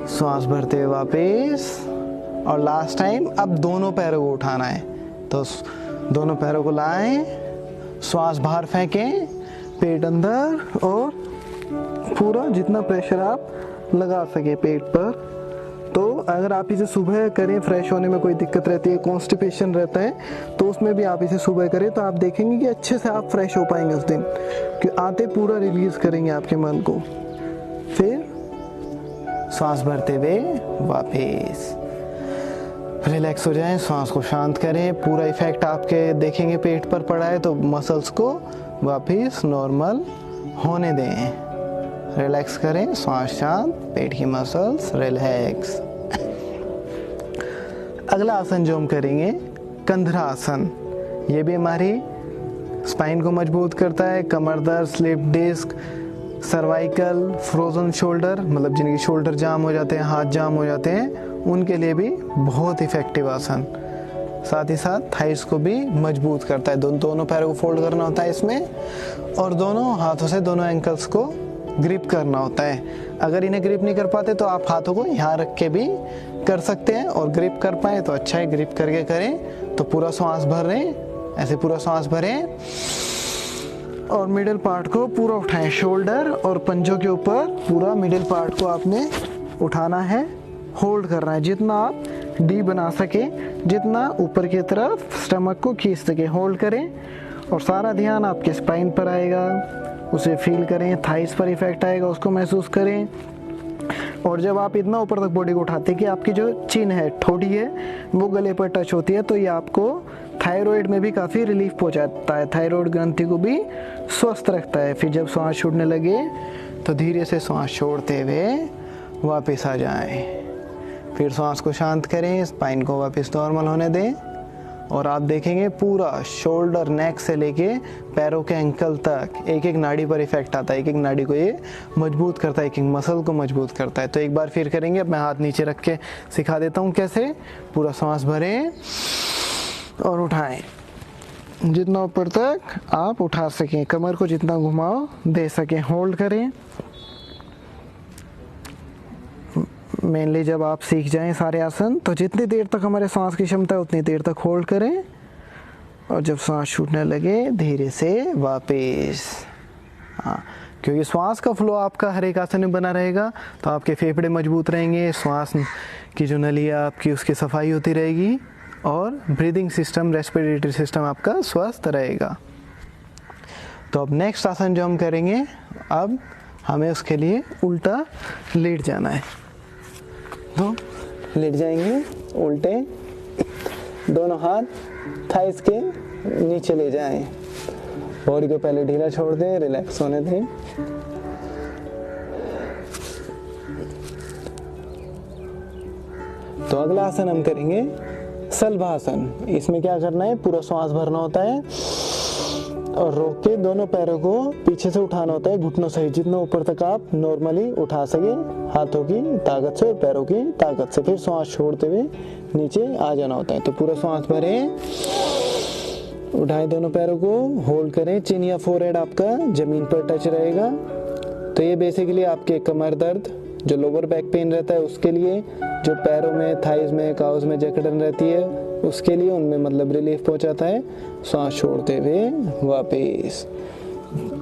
सांस भरते हुए वापस और लास्ट टाइम अब दोनों पैरों को उठाना है। तो दोनों पैरों को लाएं, सांस बाहर फेंकें, पेट अंदर और पूरा जितना प्रेशर आप लगा सके पेट पर। तो अगर आप इसे सुबह करें, फ्रेश होने में कोई दिक्कत रहती है, कॉन्स्टिपेशन रहता है, तो उसमें भी आप इसे सुबह करें तो आप देखेंगे कि अच्छे से आप फ्रेश हो पाएंगे उस दिन, कि आते पूरा रिलीज करेंगे आपके मन को। फिर सांस भरते हुए वापस रिलैक्स हो जाएं, सांस को शांत करें। पूरा इफेक्ट आपके देखेंगे पेट पर पड़ा है तो मसल्स को वापस नॉर्मल होने दें। रिलैक्स करें, सांस शांत, पेट की मसल्स रिलैक्स। अगला आसन जो हम करेंगे कंधरा आसन। ये भी हमारी स्पाइन को मजबूत करता है। कमर दर्द, slip disc, cervical, frozen shoulder, मतलब जिनकी शोल्डर जाम हो जाते हैं, हाथ जाम हो जाते हैं, उनके लिए भी बहुत इफेक्टिव आसन। साथ ही साथ थाइस को भी मजबूत करता है। दोनों पैरों को फोल्ड करना होता है इसमें और दोनों हाथों से दोनों एंकल्स को ग्रिप करना होता है। अगर इन्हें ग्रिप नहीं कर पाते तो आप हाथों को यहाँ रख के भी कर सकते हैं और ग्रिप कर पाए तो अच्छा है, ग्रिप करके करें। तो पूरा सांस भर रहे हैं, ऐसे पूरा सांस भरें और मिडिल पार्ट को पूरा उठाएं, शोल्डर और पंजों के ऊपर पूरा मिडिल पार्ट को आपने उठाना है, होल्ड करना है। जितना आप डी बना सके, जितना ऊपर की तरफ स्टमक को खींच सके, होल्ड करें और सारा ध्यान आपके स्पाइन पर आएगा, उसे फील करें। थाइस पर इफेक्ट आएगा, उसको महसूस करें। और जब आप इतना ऊपर तक बॉडी को उठाते हैं कि आपकी जो चिन है, ठोड़ी है, वो गले पर टच होती है, तो ये आपको थायराइड में भी काफ़ी रिलीफ पहुंचाता है, थायराइड ग्रंथि को भी स्वस्थ रखता है। फिर जब सांस छूटने लगे तो धीरे से सांस छोड़ते हुए वापस आ जाएं। फिर सांस को शांत करें, स्पाइन को वापस नॉर्मल होने दें और आप देखेंगे पूरा शोल्डर, नेक से लेके पैरों के एंकल तक एक एक नाड़ी पर इफेक्ट आता है। एक एक नाड़ी को ये मजबूत करता है, एक एक मसल को मजबूत करता है। तो एक बार फिर करेंगे। अब मैं हाथ नीचे रख के सिखा देता हूँ कैसे। पूरा सांस भरें और उठाएं, जितना ऊपर तक आप उठा सकें, कमर को जितना घुमाव दे सकें, होल्ड करें। मेनली जब आप सीख जाएं सारे आसन तो जितनी देर तक हमारे सांस की क्षमता है उतनी देर तक होल्ड करें और जब सांस छूटने लगे धीरे से वापस। हाँ, क्योंकि श्वास का फ्लो आपका हर एक आसन में बना रहेगा तो आपके फेफड़े मजबूत रहेंगे, श्वास की जो नली है आपकी उसकी सफाई होती रहेगी और ब्रीदिंग सिस्टम, रेस्पिरेटरी सिस्टम आपका स्वस्थ रहेगा। तो अब नेक्स्ट आसन जो हम करेंगे, अब हमें उसके लिए उल्टा लेट जाना है। तो लेट जाएंगे उल्टे, दोनों हाथ थाइस के नीचे ले जाएं, बॉडी को पहले ढीला छोड़ दें, रिलैक्स होने दें। तो अगला आसन हम करेंगे शलभासन। इसमें क्या करना है, पूरा श्वास भरना होता है और रोक के दोनों पैरों को पीछे से उठाना होता है, घुटनों सहित जितना ऊपर तक आप नॉर्मली उठा सके, हाथों की ताकत से और पैरों की ताकत से। फिर श्वास छोड़ते हुए नीचे आ जाना होता है। तो पूरा श्वास भरें, उठाएं दोनों पैरों को, होल्ड करें, चिन या फोरहेड आपका जमीन पर टच रहेगा। तो ये बेसिकली आपके कमर दर्द, जो लोअर बैक पेन रहता है उसके लिए, जो पैरों में, थाइज में, काउज में जकड़न रहती है उसके लिए, उनमें मतलब रिलीफ पहुंचाता है। सांस छोड़ते हुए वापस।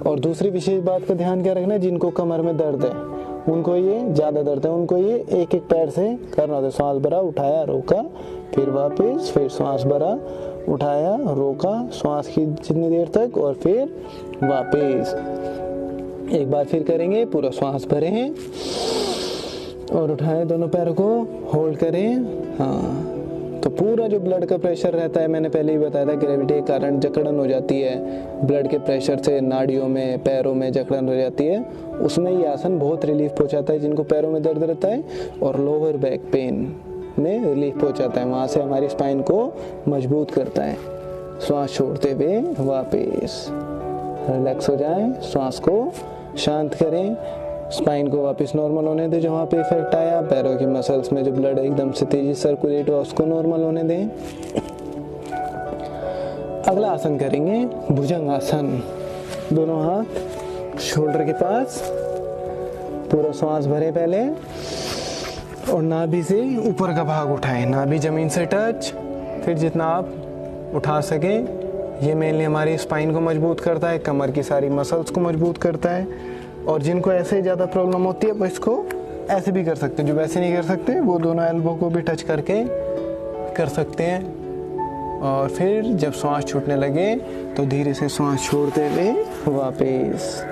और दूसरी विशेष बात का ध्यान क्या रखना है, जिनको कमर में दर्द है उनको ये ज्यादा दर्द है उनको ये एक एक पैर से करना होता है। सांस भरा, उठाया, रोका, फिर वापस, फिर सांस भरा, उठाया, रोका, श्वास की जितनी देर तक, और फिर वापस। एक बार फिर करेंगे, पूरा श्वास भरें और उठाएं दोनों पैरों को, होल्ड करें। हाँ, तो पूरा जो ब्लड का प्रेशर रहता है, मैंने पहले ही बताया था, ग्रेविटी के कारण जकड़न हो जाती है, ब्लड के प्रेशर से नाड़ियों में, पैरों में जकड़न हो जाती है, उसमें ये आसन बहुत रिलीफ पहुंचाता है जिनको पैरों में दर्द रहता है, और लोअर बैक पेन में रिलीफ पहुंचाता है, वहां से हमारी स्पाइन को मजबूत करता है। श्वास छोड़ते हुए वापस रिलैक्स हो जाएं, श्वास को शांत करें, स्पाइन को वापस नॉर्मल होने दें, जहाँ पे इफेक्ट आया, पैरों की मसल्स में जो ब्लड एकदम से तेजी सर्कुलेट हुआ उसको नॉर्मल होने दें। अगला आसन करेंगे भुजंग आसन। दोनों हाथ शोल्डर के पास, पूरा श्वास भरे पहले, और नाभि से ऊपर का भाग उठाएं, नाभि जमीन से टच, फिर जितना आप उठा सके। ये मेनली हमारी स्पाइन को मजबूत करता है, कमर की सारी मसल्स को मजबूत करता है। और जिनको ऐसे ज़्यादा प्रॉब्लम होती है वो इसको ऐसे भी कर सकते हैं, जो वैसे नहीं कर सकते वो दोनों एल्बो को भी टच करके कर सकते हैं। और फिर जब श्वास छूटने लगे तो धीरे से श्वास छोड़ते हुए वापस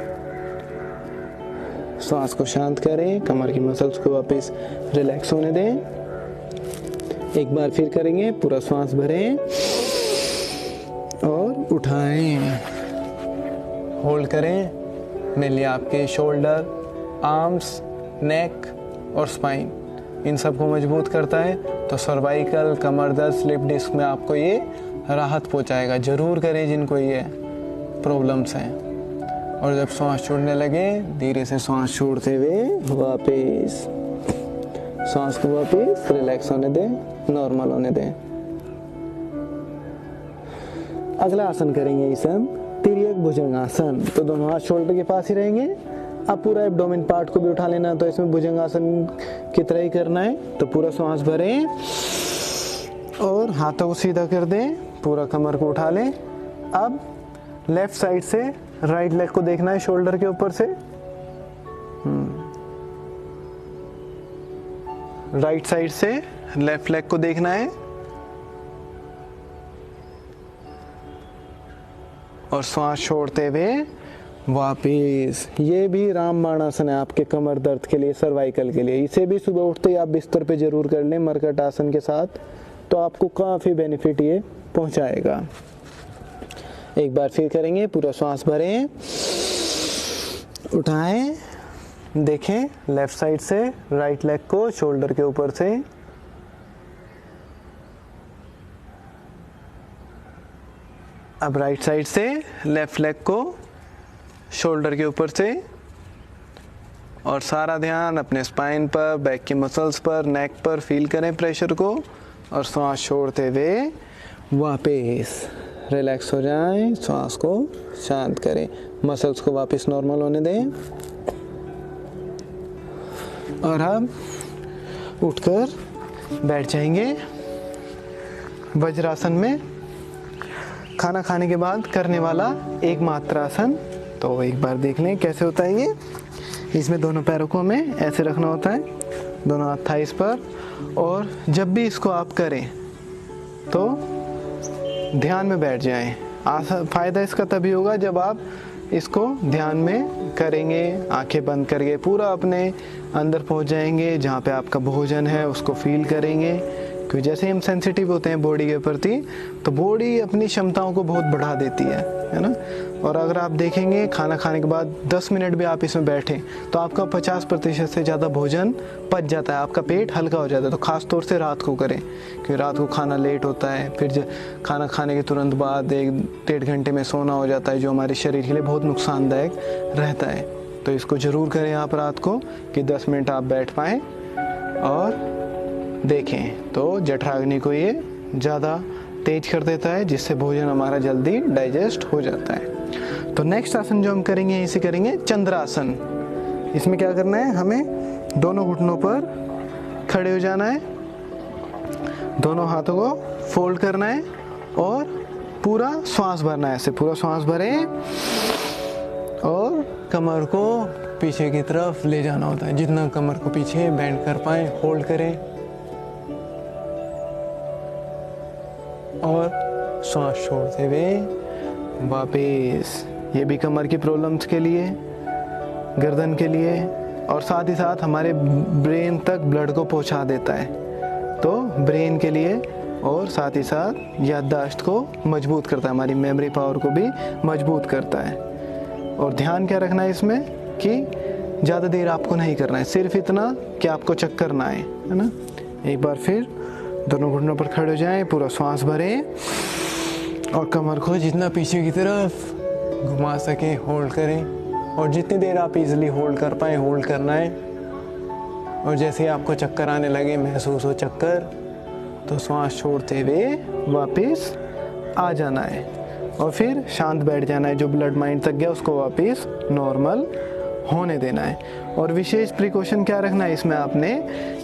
श्वास को शांत करें, कमर की मसल्स को वापस रिलैक्स होने दें। एक बार फिर करेंगे, पूरा श्वास भरें और उठाएं, होल्ड करें। मेनली आपके शोल्डर, आर्म्स, नेक और स्पाइन, इन सबको मजबूत करता है। तो सर्वाइकल, कमर दर्द, स्लिप डिस्क में आपको ये राहत पहुंचाएगा। जरूर करें जिनको ये प्रॉब्लम्स हैं। और जब श्वास छोड़ने लगे धीरे से श्वास छोड़ते हुए वापस श्वास को वापस रिलैक्स होने दें, नॉर्मल होने दें। अगला आसन करेंगे इसे हम तिर्यक भुजंगासन। तो दोनों हाथ शोल्डर के पास ही रहेंगे। अब पूरा एब्डोमेन पार्ट को भी उठा लेना, तो इसमें भुजंगासन की तरह ही करना है। तो पूरा श्वास भरें और हाथों को सीधा कर दें, पूरा कमर को उठा लें। अब लेफ्ट साइड से राइट लेग को देखना है शोल्डर के ऊपर से। राइट साइड से लेफ्ट लेग को देखना है और श्वास छोड़ते हुए वापिस। ये भी रामबाण आसन है आपके कमर दर्द के लिए, सर्वाइकल के लिए। इसे भी सुबह उठते ही आप बिस्तर पे जरूर कर लें मरकट आसन के साथ, तो आपको काफ़ी बेनिफिट ये पहुंचाएगा। एक बार फिर करेंगे, पूरा श्वास भरें, उठाएं, देखें लेफ्ट साइड से राइट लेग को शोल्डर के ऊपर से। अब राइट साइड से लेफ्ट लेग को शोल्डर के ऊपर से, और सारा ध्यान अपने स्पाइन पर, बैक की मसल्स पर, नेक पर फील करें प्रेशर को, और श्वास छोड़ते हुए वापस रिलैक्स हो जाएं, श्वास को शांत करें, मसल्स को वापस नॉर्मल होने दें। और अब उठकर बैठ जाएंगे वज्रासन में, खाना खाने के बाद करने वाला एक मात्र आसन। तो एक बार देख लें कैसे होता है ये। इसमें दोनों पैरों को हमें ऐसे रखना होता है, दोनों हाथ थाइस पर, और जब भी इसको आप करें तो ध्यान में बैठ जाएं। फ़ायदा इसका तभी होगा जब आप इसको ध्यान में करेंगे, आंखें बंद करके पूरा अपने अंदर पहुंच जाएंगे, जहाँ पे आपका भोजन है उसको फील करेंगे, क्योंकि जैसे हम सेंसिटिव होते हैं बॉडी के प्रति, तो बॉडी अपनी क्षमताओं को बहुत बढ़ा देती है ना। और अगर आप देखेंगे खाना खाने के बाद 10 मिनट भी आप इसमें बैठें तो आपका 50% से ज़्यादा भोजन पच जाता है, आपका पेट हल्का हो जाता है। तो ख़ास तौर से रात को करें, क्योंकि रात को खाना लेट होता है, फिर खाना खाने के तुरंत बाद 1-1.5 घंटे में सोना हो जाता है, जो हमारे शरीर के लिए बहुत नुकसानदायक रहता है। तो इसको ज़रूर करें आप रात को कि 10 मिनट आप बैठ पाएँ और देखें, तो जठराग्नि को ये ज़्यादा तेज कर देता है, जिससे भोजन हमारा जल्दी डाइजेस्ट हो जाता है। तो नेक्स्ट आसन जो हम करेंगे, इसे करेंगे चंद्रासन। इसमें क्या करना है, हमें दोनों घुटनों पर खड़े हो जाना है, दोनों हाथों को फोल्ड करना है और पूरा श्वास भरना है। ऐसे पूरा श्वास भरें और कमर को पीछे की तरफ ले जाना होता है, जितना कमर को पीछे बेंड कर पाए होल्ड करें और श्वास छोड़ते हुए वापस। ये भी कमर की प्रॉब्लम्स के लिए, गर्दन के लिए, और साथ ही साथ हमारे ब्रेन तक ब्लड को पहुंचा देता है, तो ब्रेन के लिए, और साथ ही साथ याददाश्त को मजबूत करता है, हमारी मेमोरी पावर को भी मजबूत करता है। और ध्यान क्या रखना है इसमें कि ज़्यादा देर आपको नहीं करना है, सिर्फ इतना कि आपको चक्कर ना आए, है ना। एक बार फिर दोनों घुटनों पर खड़े हो जाएं, पूरा श्वास भरें और कमर को जितना पीछे की तरफ घुमा सके होल्ड करें, और जितनी देर आप इजीली होल्ड कर पाए होल्ड करना है। और जैसे आपको चक्कर आने लगे, महसूस हो चक्कर, तो श्वास छोड़ते हुए वापस आ जाना है और फिर शांत बैठ जाना है। जो ब्लड माइंड तक गया उसको वापस नॉर्मल होने देना है। और विशेष प्रिकॉशन क्या रखना है इसमें आपने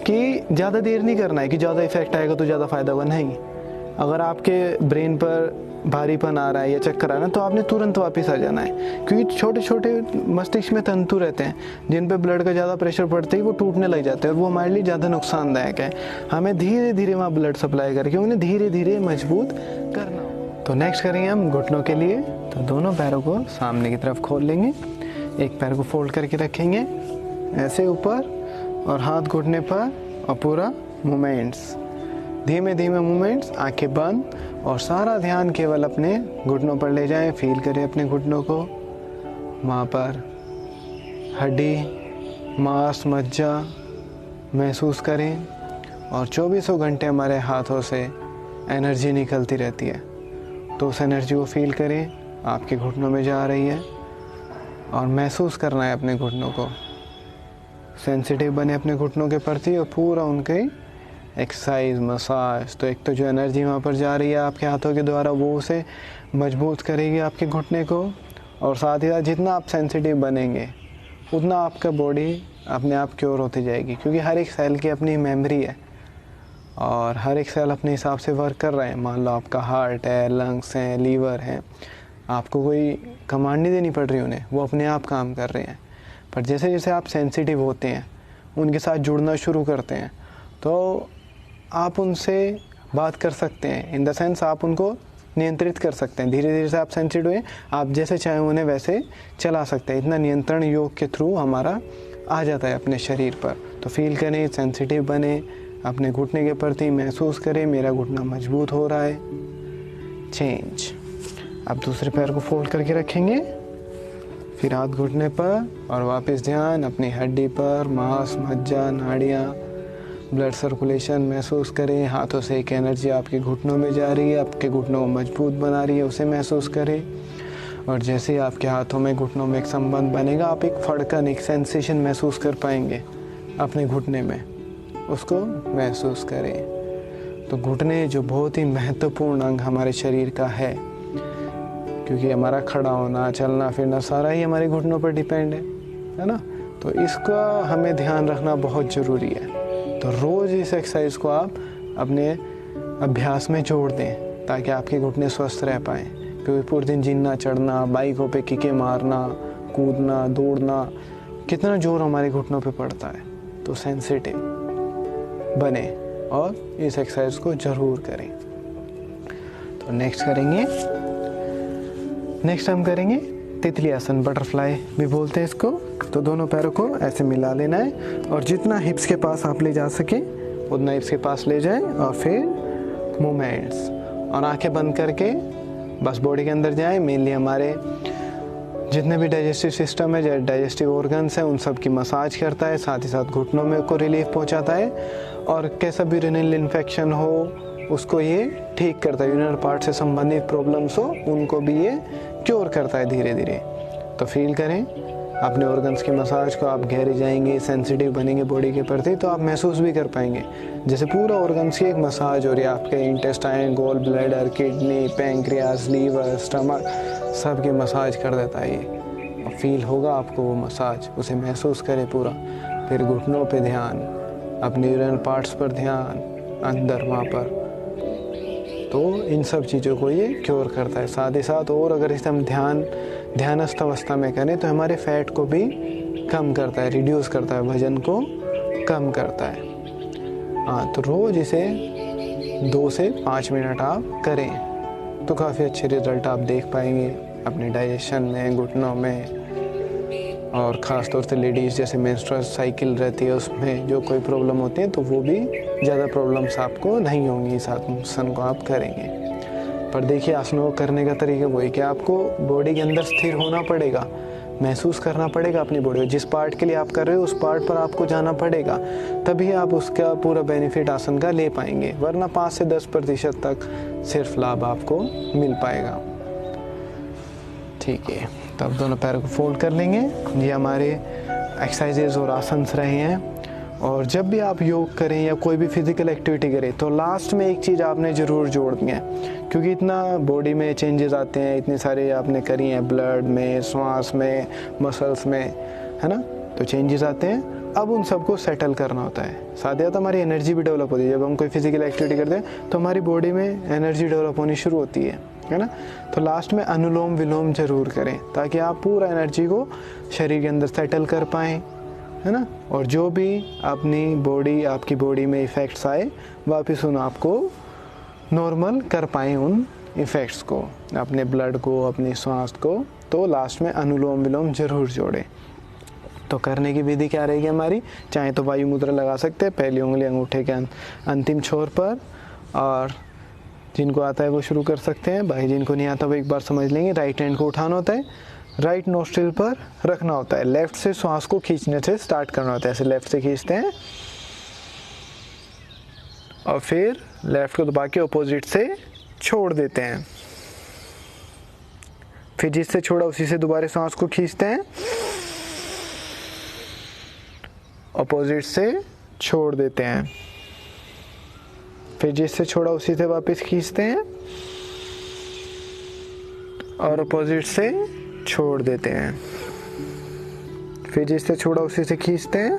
कि ज़्यादा देर नहीं करना है कि ज़्यादा इफेक्ट आएगा तो ज़्यादा फ़ायदा होगा, नहीं। अगर आपके ब्रेन पर भारीपन आ रहा है या चक्कर आ रहा है तो आपने तुरंत वापस आ जाना है, क्योंकि छोटे छोटे मस्तिष्क में तंतु रहते हैं जिन पे ब्लड का ज़्यादा प्रेशर पड़ते ही वो टूटने लग जाते हैं और वो हमारे लिए ज़्यादा नुकसानदायक है। हमें धीरे धीरे वहाँ ब्लड सप्लाई करके उन्हें धीरे धीरे मजबूत करना हो। तो नेक्स्ट करेंगे हम घुटनों के लिए। तो दोनों पैरों को सामने की तरफ खोल लेंगे, एक पैर को फोल्ड करके रखेंगे ऐसे ऊपर, और हाथ घुटने पर, और पूरा मूवमेंट्स, धीमे धीमे मूवमेंट्स, आंखें बंद, और सारा ध्यान केवल अपने घुटनों पर ले जाएं। फील करें अपने घुटनों को, वहाँ पर हड्डी, मांस, मज्जा महसूस करें। और 24 घंटे हमारे हाथों से एनर्जी निकलती रहती है, तो उस एनर्जी को फील करें, आपके घुटनों में जा रही है, और महसूस करना है अपने घुटनों को। सेंसिटिव बने अपने घुटनों के प्रति और पूरा उनके एक्सरसाइज, मसाज। तो एक तो जो एनर्जी वहाँ पर जा रही है आपके हाथों के द्वारा, वो उसे मजबूत करेगी आपके घुटने को। और साथ ही साथ जितना आप सेंसिटिव बनेंगे उतना आपका बॉडी अपने आप क्योर होती जाएगी, क्योंकि हर एक सेल की अपनी मेमोरी है और हर एक सेल अपने हिसाब से वर्क कर रहे हैं। मान लो आपका हार्ट है, लंग्स हैं, लीवर हैं, आपको कोई कमांड नहीं देनी पड़ रही उन्हें, वो अपने आप काम कर रहे हैं। पर जैसे जैसे आप सेंसिटिव होते हैं, उनके साथ जुड़ना शुरू करते हैं, तो आप उनसे बात कर सकते हैं, इन द सेंस आप उनको नियंत्रित कर सकते हैं। धीरे धीरे से आप सेंसिटिव हुए, आप जैसे चाहें उन्हें वैसे चला सकते हैं। इतना नियंत्रण योग के थ्रू हमारा आ जाता है अपने शरीर पर। तो फील करें, सेंसिटिव बने, अपने घुटने के प्रति महसूस करें, मेरा घुटना मजबूत हो रहा है। चेंज। अब दूसरे पैर को फोल्ड करके रखेंगे, फिर हाथ घुटने पर, और वापस ध्यान अपनी हड्डी पर, मांस, मज्जा, नाड़ियाँ, ब्लड सर्कुलेशन महसूस करें। हाथों से एक एनर्जी आपके घुटनों में जा रही है, आपके घुटनों को मजबूत बना रही है, उसे महसूस करें। और जैसे ही आपके हाथों में, घुटनों में एक संबंध बनेगा, आप एक फड़कन, एक सेंसेशन महसूस कर पाएंगे अपने घुटने में, उसको महसूस करें। तो घुटने जो बहुत ही महत्वपूर्ण अंग हमारे शरीर का है, क्योंकि हमारा खड़ा होना, चलना फिरना सारा ही हमारे घुटनों पर डिपेंड है ना। तो इसका हमें ध्यान रखना बहुत ज़रूरी है। तो रोज़ इस एक्सरसाइज को आप अपने अभ्यास में जोड़ दें ताकि आपके घुटने स्वस्थ रह पाएँ, क्योंकि पूरे दिन जीना चढ़ना, बाइकों पे किकें मारना, कूदना, दौड़ना, कितना जोर हमारे घुटनों पे पड़ता है। तो सेंसिटिव बने और इस एक्सरसाइज को ज़रूर करें। तो नेक्स्ट हम करेंगे तितली आसन, बटरफ्लाई भी बोलते हैं इसको। तो दोनों पैरों को ऐसे मिला लेना है और जितना हिप्स के पास आप ले जा सके उतना इसके पास ले जाएं और फिर मूवमेंट्स, और आंखें बंद करके बस बॉडी के अंदर जाएं। मेनली हमारे जितने भी डाइजेस्टिव सिस्टम है, डाइजेस्टिव ऑर्गन्स हैं, उन सब की मसाज करता है, साथ ही साथ घुटनों में को रिलीफ पहुंचाता है, और कैसा भी यूरिनल इन्फेक्शन हो उसको ये ठीक करता है। यूरिनल पार्ट से संबंधित प्रॉब्लम्स हो उनको भी ये क्योर करता है धीरे धीरे। तो फील करें अपने ऑर्गन्स की मसाज को। आप गहरे जाएंगे, सेंसिटिव बनेंगे बॉडी के प्रति, तो आप महसूस भी कर पाएंगे जैसे पूरा ऑर्गन्स की एक मसाज हो रही है। आपके intestine, gall bladder, kidney, pancreas, liver, stomach, सब की मसाज कर देता है ये, और फील होगा आपको वो मसाज, उसे महसूस करें पूरा। फिर घुटनों पे ध्यान, अपने यूरिनल पार्ट्स पर ध्यान, अंदर वहाँ पर, तो इन सब चीज़ों को ये क्योर करता है। साथ ही साथ और अगर इसे हम ध्यानस्थ अवस्था में करें तो हमारे फैट को भी कम करता है, रिड्यूस करता है, वजन को कम करता है। हाँ, तो रोज़ इसे 2 से 5 मिनट आप करें तो काफ़ी अच्छे रिजल्ट आप देख पाएंगे अपने डाइजेशन में, घुटनों में, और ख़ास तौर से लेडीज़ जैसे मेंस्ट्रुअल साइकिल रहती है उसमें जो कोई प्रॉब्लम होती है तो वो भी ज़्यादा प्रॉब्लम्स आपको नहीं होंगी इस आसन को आप करेंगे। पर देखिए आसनों को करने का तरीका वही कि आपको बॉडी के अंदर स्थिर होना पड़ेगा, महसूस करना पड़ेगा अपनी बॉडी को। जिस पार्ट के लिए आप कर रहे हो उस पार्ट पर आपको जाना पड़ेगा, तभी आप उसका पूरा बेनिफिट आसन का ले पाएंगे, वरना 5 से 10% तक सिर्फ लाभ आपको मिल पाएगा। ठीक है, तो अब दोनों पैरों को फोल्ड कर लेंगे। ये हमारे एक्सरसाइजेज और आसन्स रहे हैं। और जब भी आप योग करें या कोई भी फिजिकल एक्टिविटी करें तो लास्ट में एक चीज़ आपने ज़रूर जोड़नी है, क्योंकि इतना बॉडी में चेंजेस आते हैं, इतने सारे आपने करी हैं, ब्लड में, श्वास में, मसल्स में, है ना, तो चेंजेस आते हैं। अब उन सबको सेटल करना होता है। साथ ही साथ हमारी एनर्जी भी डेवलप होती है। जब हम कोई फिजिकल एक्टिविटी करते हैं तो हमारी बॉडी में एनर्जी डेवलप होनी शुरू होती है ना। तो लास्ट में अनुलोम विलोम जरूर करें ताकि आप पूरा एनर्जी को शरीर के अंदर सेटल कर पाएँ, है ना। और जो भी अपनी बॉडी, आपकी बॉडी में इफ़ेक्ट्स आए वापस उन आपको नॉर्मल कर पाएँ, उन इफ़ेक्ट्स को, अपने ब्लड को, अपनी सांस को। तो लास्ट में अनुलोम विलोम ज़रूर जोड़ें। तो करने की विधि क्या रहेगी हमारी, चाहे तो वायु मुद्रा लगा सकते हैं, पहली उंगली अंगूठे के अंतिम छोर पर, और जिनको आता है वो शुरू कर सकते हैं। भाई जिनको नहीं आता वो एक बार समझ लेंगे। राइट हैंड को उठाना होता है, राइट नोस्ट्रिल पर रखना होता है, लेफ्ट से श्वास को खींचने से स्टार्ट करना होता है। ऐसे लेफ्ट से खींचते हैं और फिर लेफ्ट को दबा के अपोजिट से छोड़ देते हैं। फिर जिससे छोड़ा उसी से दोबारा सांस को खींचते हैं, अपोजिट से छोड़ देते हैं। फिर जिससे छोड़ा उसी से वापस खींचते हैं और अपोजिट से छोड़ देते हैं। फिर जिससे छोड़ा उसी से खींचते हैं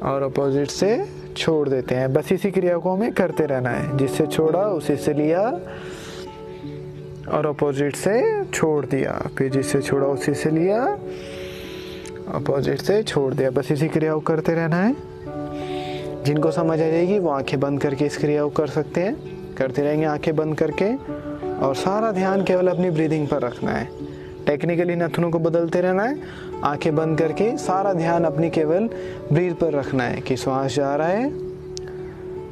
और अपोजिट से छोड़ देते हैं। बस इसी क्रिया को हमें करते रहना है। जिससे छोड़ा उसी से लिया और अपोजिट से छोड़ दिया, फिर जिससे छोड़ा उसी से लिया, अपोजिट से छोड़ दिया। बस इसी क्रिया को करते रहना है। जिनको समझ आ जाएगी वो आंखें बंद करके इस क्रिया को कर सकते हैं। करते रहेंगे आंखें बंद करके, और सारा ध्यान केवल अपनी ब्रीदिंग पर रखना है। टेक्निकली नथनों को बदलते रहना है, आंखें बंद करके सारा ध्यान अपनी केवल ब्रीथ पर रखना है कि श्वास जा रहा है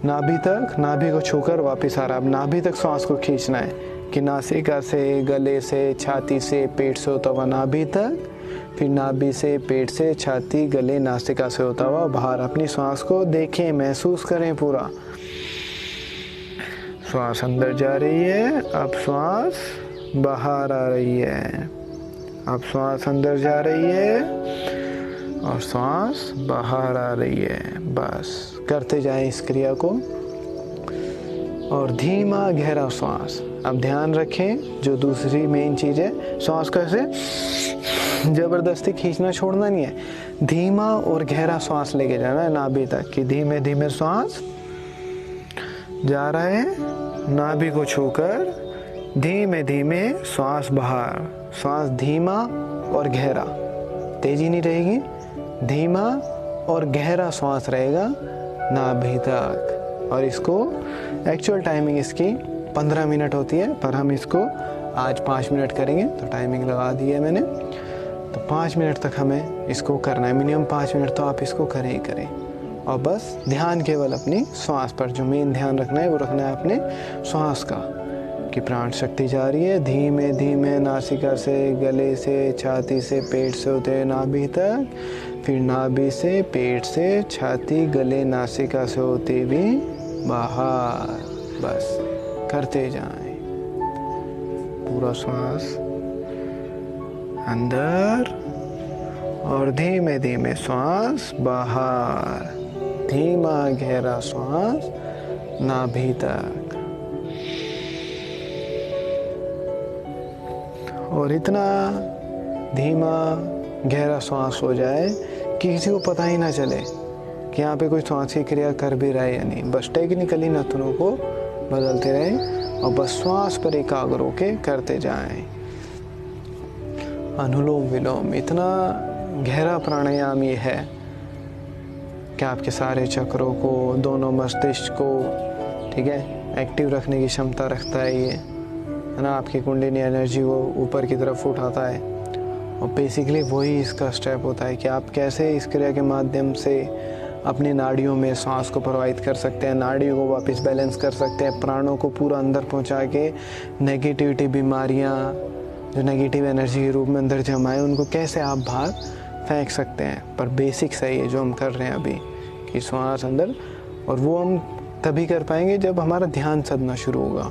नाभि तक, नाभि को छूकर वापस आ रहा है। अब नाभि तक श्वास को खींचना है कि नासिका से, गले से, छाती से, पेट से होता हुआ नाभि तक, फिर नाभि से, पेट से, छाती, गले, नासिका से होता हुआ बाहर। अपनी श्वास को देखें, महसूस करें पूरा। श्वास अंदर जा रही है, अब श्वास बाहर आ रही है। अब श्वास अंदर जा रही है और श्वास बाहर आ रही है। बस करते जाएं इस क्रिया को। और धीमा गहरा श्वास। अब ध्यान रखें, जो दूसरी मेन चीज़ है, श्वास को ऐसे जबरदस्ती खींचना छोड़ना नहीं है। धीमा और गहरा श्वास लेके जाना है नाभि तक कि धीमे धीमे श्वास जा रहा है, नाभि को छूकर धीमे धीमे श्वास बाहर। श्वास धीमा और गहरा, तेजी नहीं रहेगी, धीमा और गहरा श्वास रहेगा नाभि तक। और इसको एक्चुअल टाइमिंग इसकी 15 मिनट होती है, पर हम इसको आज 5 मिनट करेंगे, तो टाइमिंग लगा दी है मैंने। तो 5 मिनट तक हमें इसको करना है, मिनिमम 5 मिनट तो आप इसको करें ही करें। और बस ध्यान केवल अपनी श्वास पर, जो मेन ध्यान रखना है वो रखना है अपने श्वास का, कि प्राण शक्ति जा रही है धीमे धीमे नासिका से, गले से, छाती से, पेट से होते हुए नाभि तक, फिर नाभि से, पेट से, छाती, गले, नासिका से होते हुए बाहर। बस करते जाएं, पूरा श्वास अंदर और धीमे धीमे श्वास बाहर, धीमा गहरा श्वास नाभि तक। और इतना धीमा गहरा श्वास हो जाए कि किसी को पता ही ना चले कि यहाँ पे कोई श्वास की क्रिया कर भी रहा है या नहीं। बस टेक्निकली नथुनों को बदलते रहें और बस श्वास पर एकाग्र होके करते जाएं। अनुलोम विलोम इतना गहरा प्राणायाम ये है कि आपके सारे चक्रों को, दोनों मस्तिष्क को, ठीक है, एक्टिव रखने की क्षमता रखता है ये, है ना। आपकी कुंडलिनी एनर्जी को ऊपर की तरफ उठाता है और बेसिकली वही इसका स्टेप होता है कि आप कैसे इस क्रिया के माध्यम से अपनी नाड़ियों में सांस को प्रवाहित कर सकते हैं, नाड़ियों को वापस बैलेंस कर सकते हैं, प्राणों को पूरा अंदर पहुंचा के नेगेटिविटी, बीमारियां जो नेगेटिव एनर्जी के रूप में अंदर जमा है उनको कैसे आप बाहर फेंक सकते हैं। पर बेसिक सही है जो हम कर रहे हैं अभी, कि श्वास अंदर, और वो हम तभी कर पाएंगे जब हमारा ध्यान सदना शुरू होगा,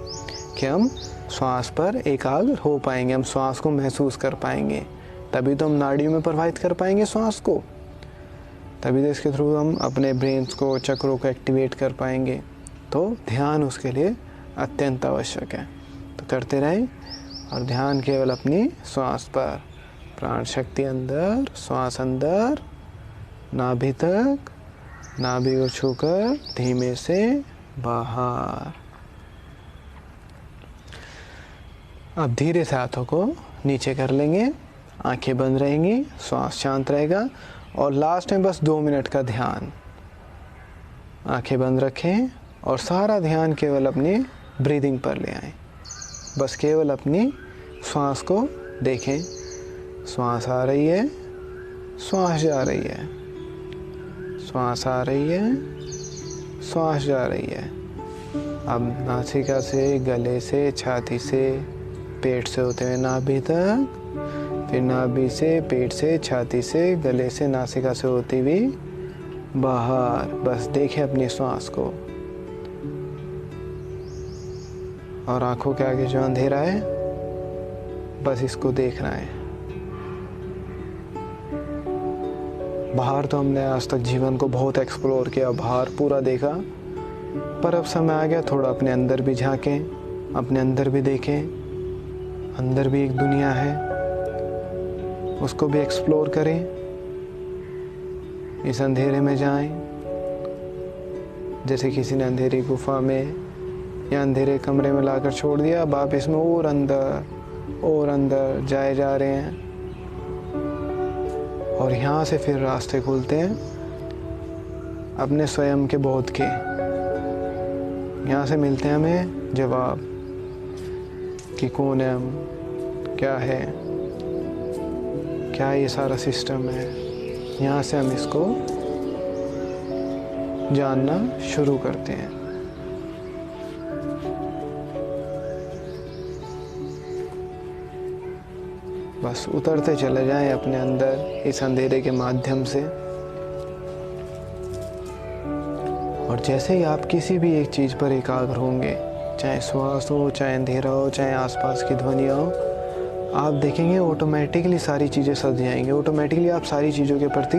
कि हम श्वास पर एकाग्र हो पाएंगे, हम श्वास को महसूस कर पाएंगे, तभी तो हम नाड़ियों में प्रवाहित कर पाएंगे श्वास को, तभी तो इसके थ्रू हम अपने ब्रेन्स को, चक्रों को एक्टिवेट कर पाएंगे। तो ध्यान उसके लिए अत्यंत आवश्यक है। तो करते रहें और ध्यान केवल अपनी श्वास पर, प्राण शक्ति अंदर, श्वास अंदर, नाभि तक, नाभि को छूकर धीमे से बाहर। अब धीरे से हाथों को नीचे कर लेंगे, आंखें बंद रहेंगी, श्वास शांत रहेगा और लास्ट में बस 2 मिनट का ध्यान। आंखें बंद रखें और सारा ध्यान केवल अपनी ब्रीदिंग पर ले आएं। बस केवल अपनी श्वास को देखें, श्वास आ रही है, श्वास जा रही है, श्वास आ रही है, श्वास जा रही है। अब नासिका से, गले से, छाती से, पेट से होते हुए नाभि तक, फिर नाभि से, पेट से, छाती से, गले से, नासिका से होती हुई बाहर। बस देखें अपनी श्वास को और आंखों के आगे जो अंधेरा है बस इसको देखना है। बाहर तो हमने आज तक जीवन को बहुत एक्सप्लोर किया, बाहर पूरा देखा, पर अब समय आ गया थोड़ा अपने अंदर भी झांकें, अपने अंदर भी देखें। अंदर भी एक दुनिया है, उसको भी एक्सप्लोर करें। इस अंधेरे में जाएं, जैसे किसी ने अंधेरी गुफा में या अंधेरे कमरे में लाकर छोड़ दिया, अब आप इसमें और अंदर जाए जा रहे हैं। और यहाँ से फिर रास्ते खुलते हैं अपने स्वयं के बोध के। यहाँ से मिलते हैं हमें जवाब कि कौन है हम, क्या है, क्या ये सारा सिस्टम है। यहाँ से हम इसको जानना शुरू करते हैं। बस उतरते चले जाएं अपने अंदर इस अंधेरे के माध्यम से। और जैसे ही आप किसी भी एक चीज़ पर एकाग्र होंगे, चाहे श्वास हो, चाहे अंधेरा हो, चाहे आसपास की ध्वनियाँ हो, आप देखेंगे ऑटोमेटिकली सारी चीज़ें सज जाएंगी। ऑटोमेटिकली आप सारी चीज़ों के प्रति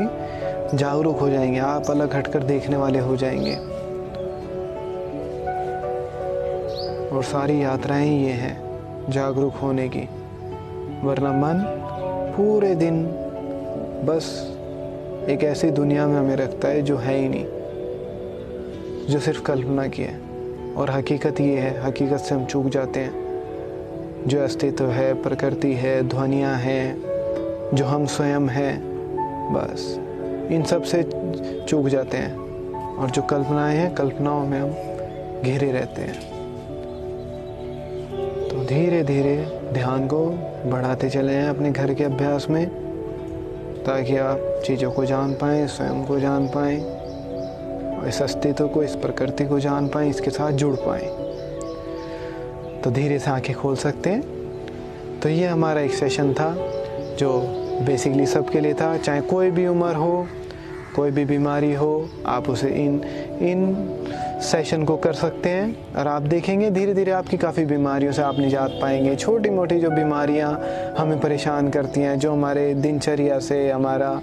जागरूक हो जाएंगे, आप अलग हटकर देखने वाले हो जाएंगे। और सारी यात्राएं ये हैं जागरूक होने की, वरना मन पूरे दिन बस एक ऐसी दुनिया में हमें रखता है जो है ही नहीं, जो सिर्फ कल्पना की है। और हकीकत ये है, हकीकत से हम चूक जाते हैं। जो अस्तित्व है, प्रकृति है, ध्वनियाँ हैं, जो हम स्वयं हैं, बस इन सब से चूक जाते हैं। और जो कल्पनाएं हैं, कल्पनाओं में हम घिरे रहते हैं। तो धीरे धीरे ध्यान को बढ़ाते चले हैं अपने घर के अभ्यास में, ताकि आप चीज़ों को जान पाएँ, स्वयं को जान पाएँ। इस अस्तित्व को, इस प्रकृति को जान पाएँ, इसके साथ जुड़ पाएँ। तो धीरे से आंखें खोल सकते हैं। तो ये हमारा एक सेशन था जो बेसिकली सबके लिए था, चाहे कोई भी उम्र हो, कोई भी बीमारी हो, आप उसे इन सेशन को कर सकते हैं और आप देखेंगे धीरे धीरे आपकी काफ़ी बीमारियों से आप निजात पाएंगे। छोटी मोटी जो बीमारियां हमें परेशान करती हैं, जो हमारे दिनचर्या से, हमारा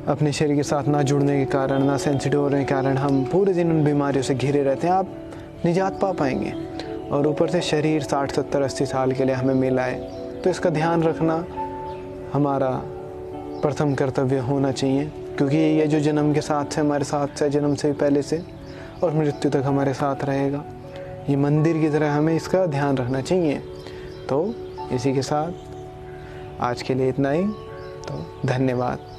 अपने शरीर के साथ ना जुड़ने के कारण, ना सेंसिटिव होने के कारण हम पूरे दिन उन बीमारियों से घिरे रहते हैं, आप निजात पा पाएंगे। और ऊपर से शरीर 60, 70, 80 साल के लिए हमें मिला है, तो इसका ध्यान रखना हमारा प्रथम कर्तव्य होना चाहिए, क्योंकि ये जो जन्म के साथ से हमारे साथ से, जन्म से भी पहले से और मृत्यु तक हमारे साथ रहेगा। ये मंदिर की तरह हमें इसका ध्यान रखना चाहिए। तो इसी के साथ आज के लिए इतना ही। तो धन्यवाद।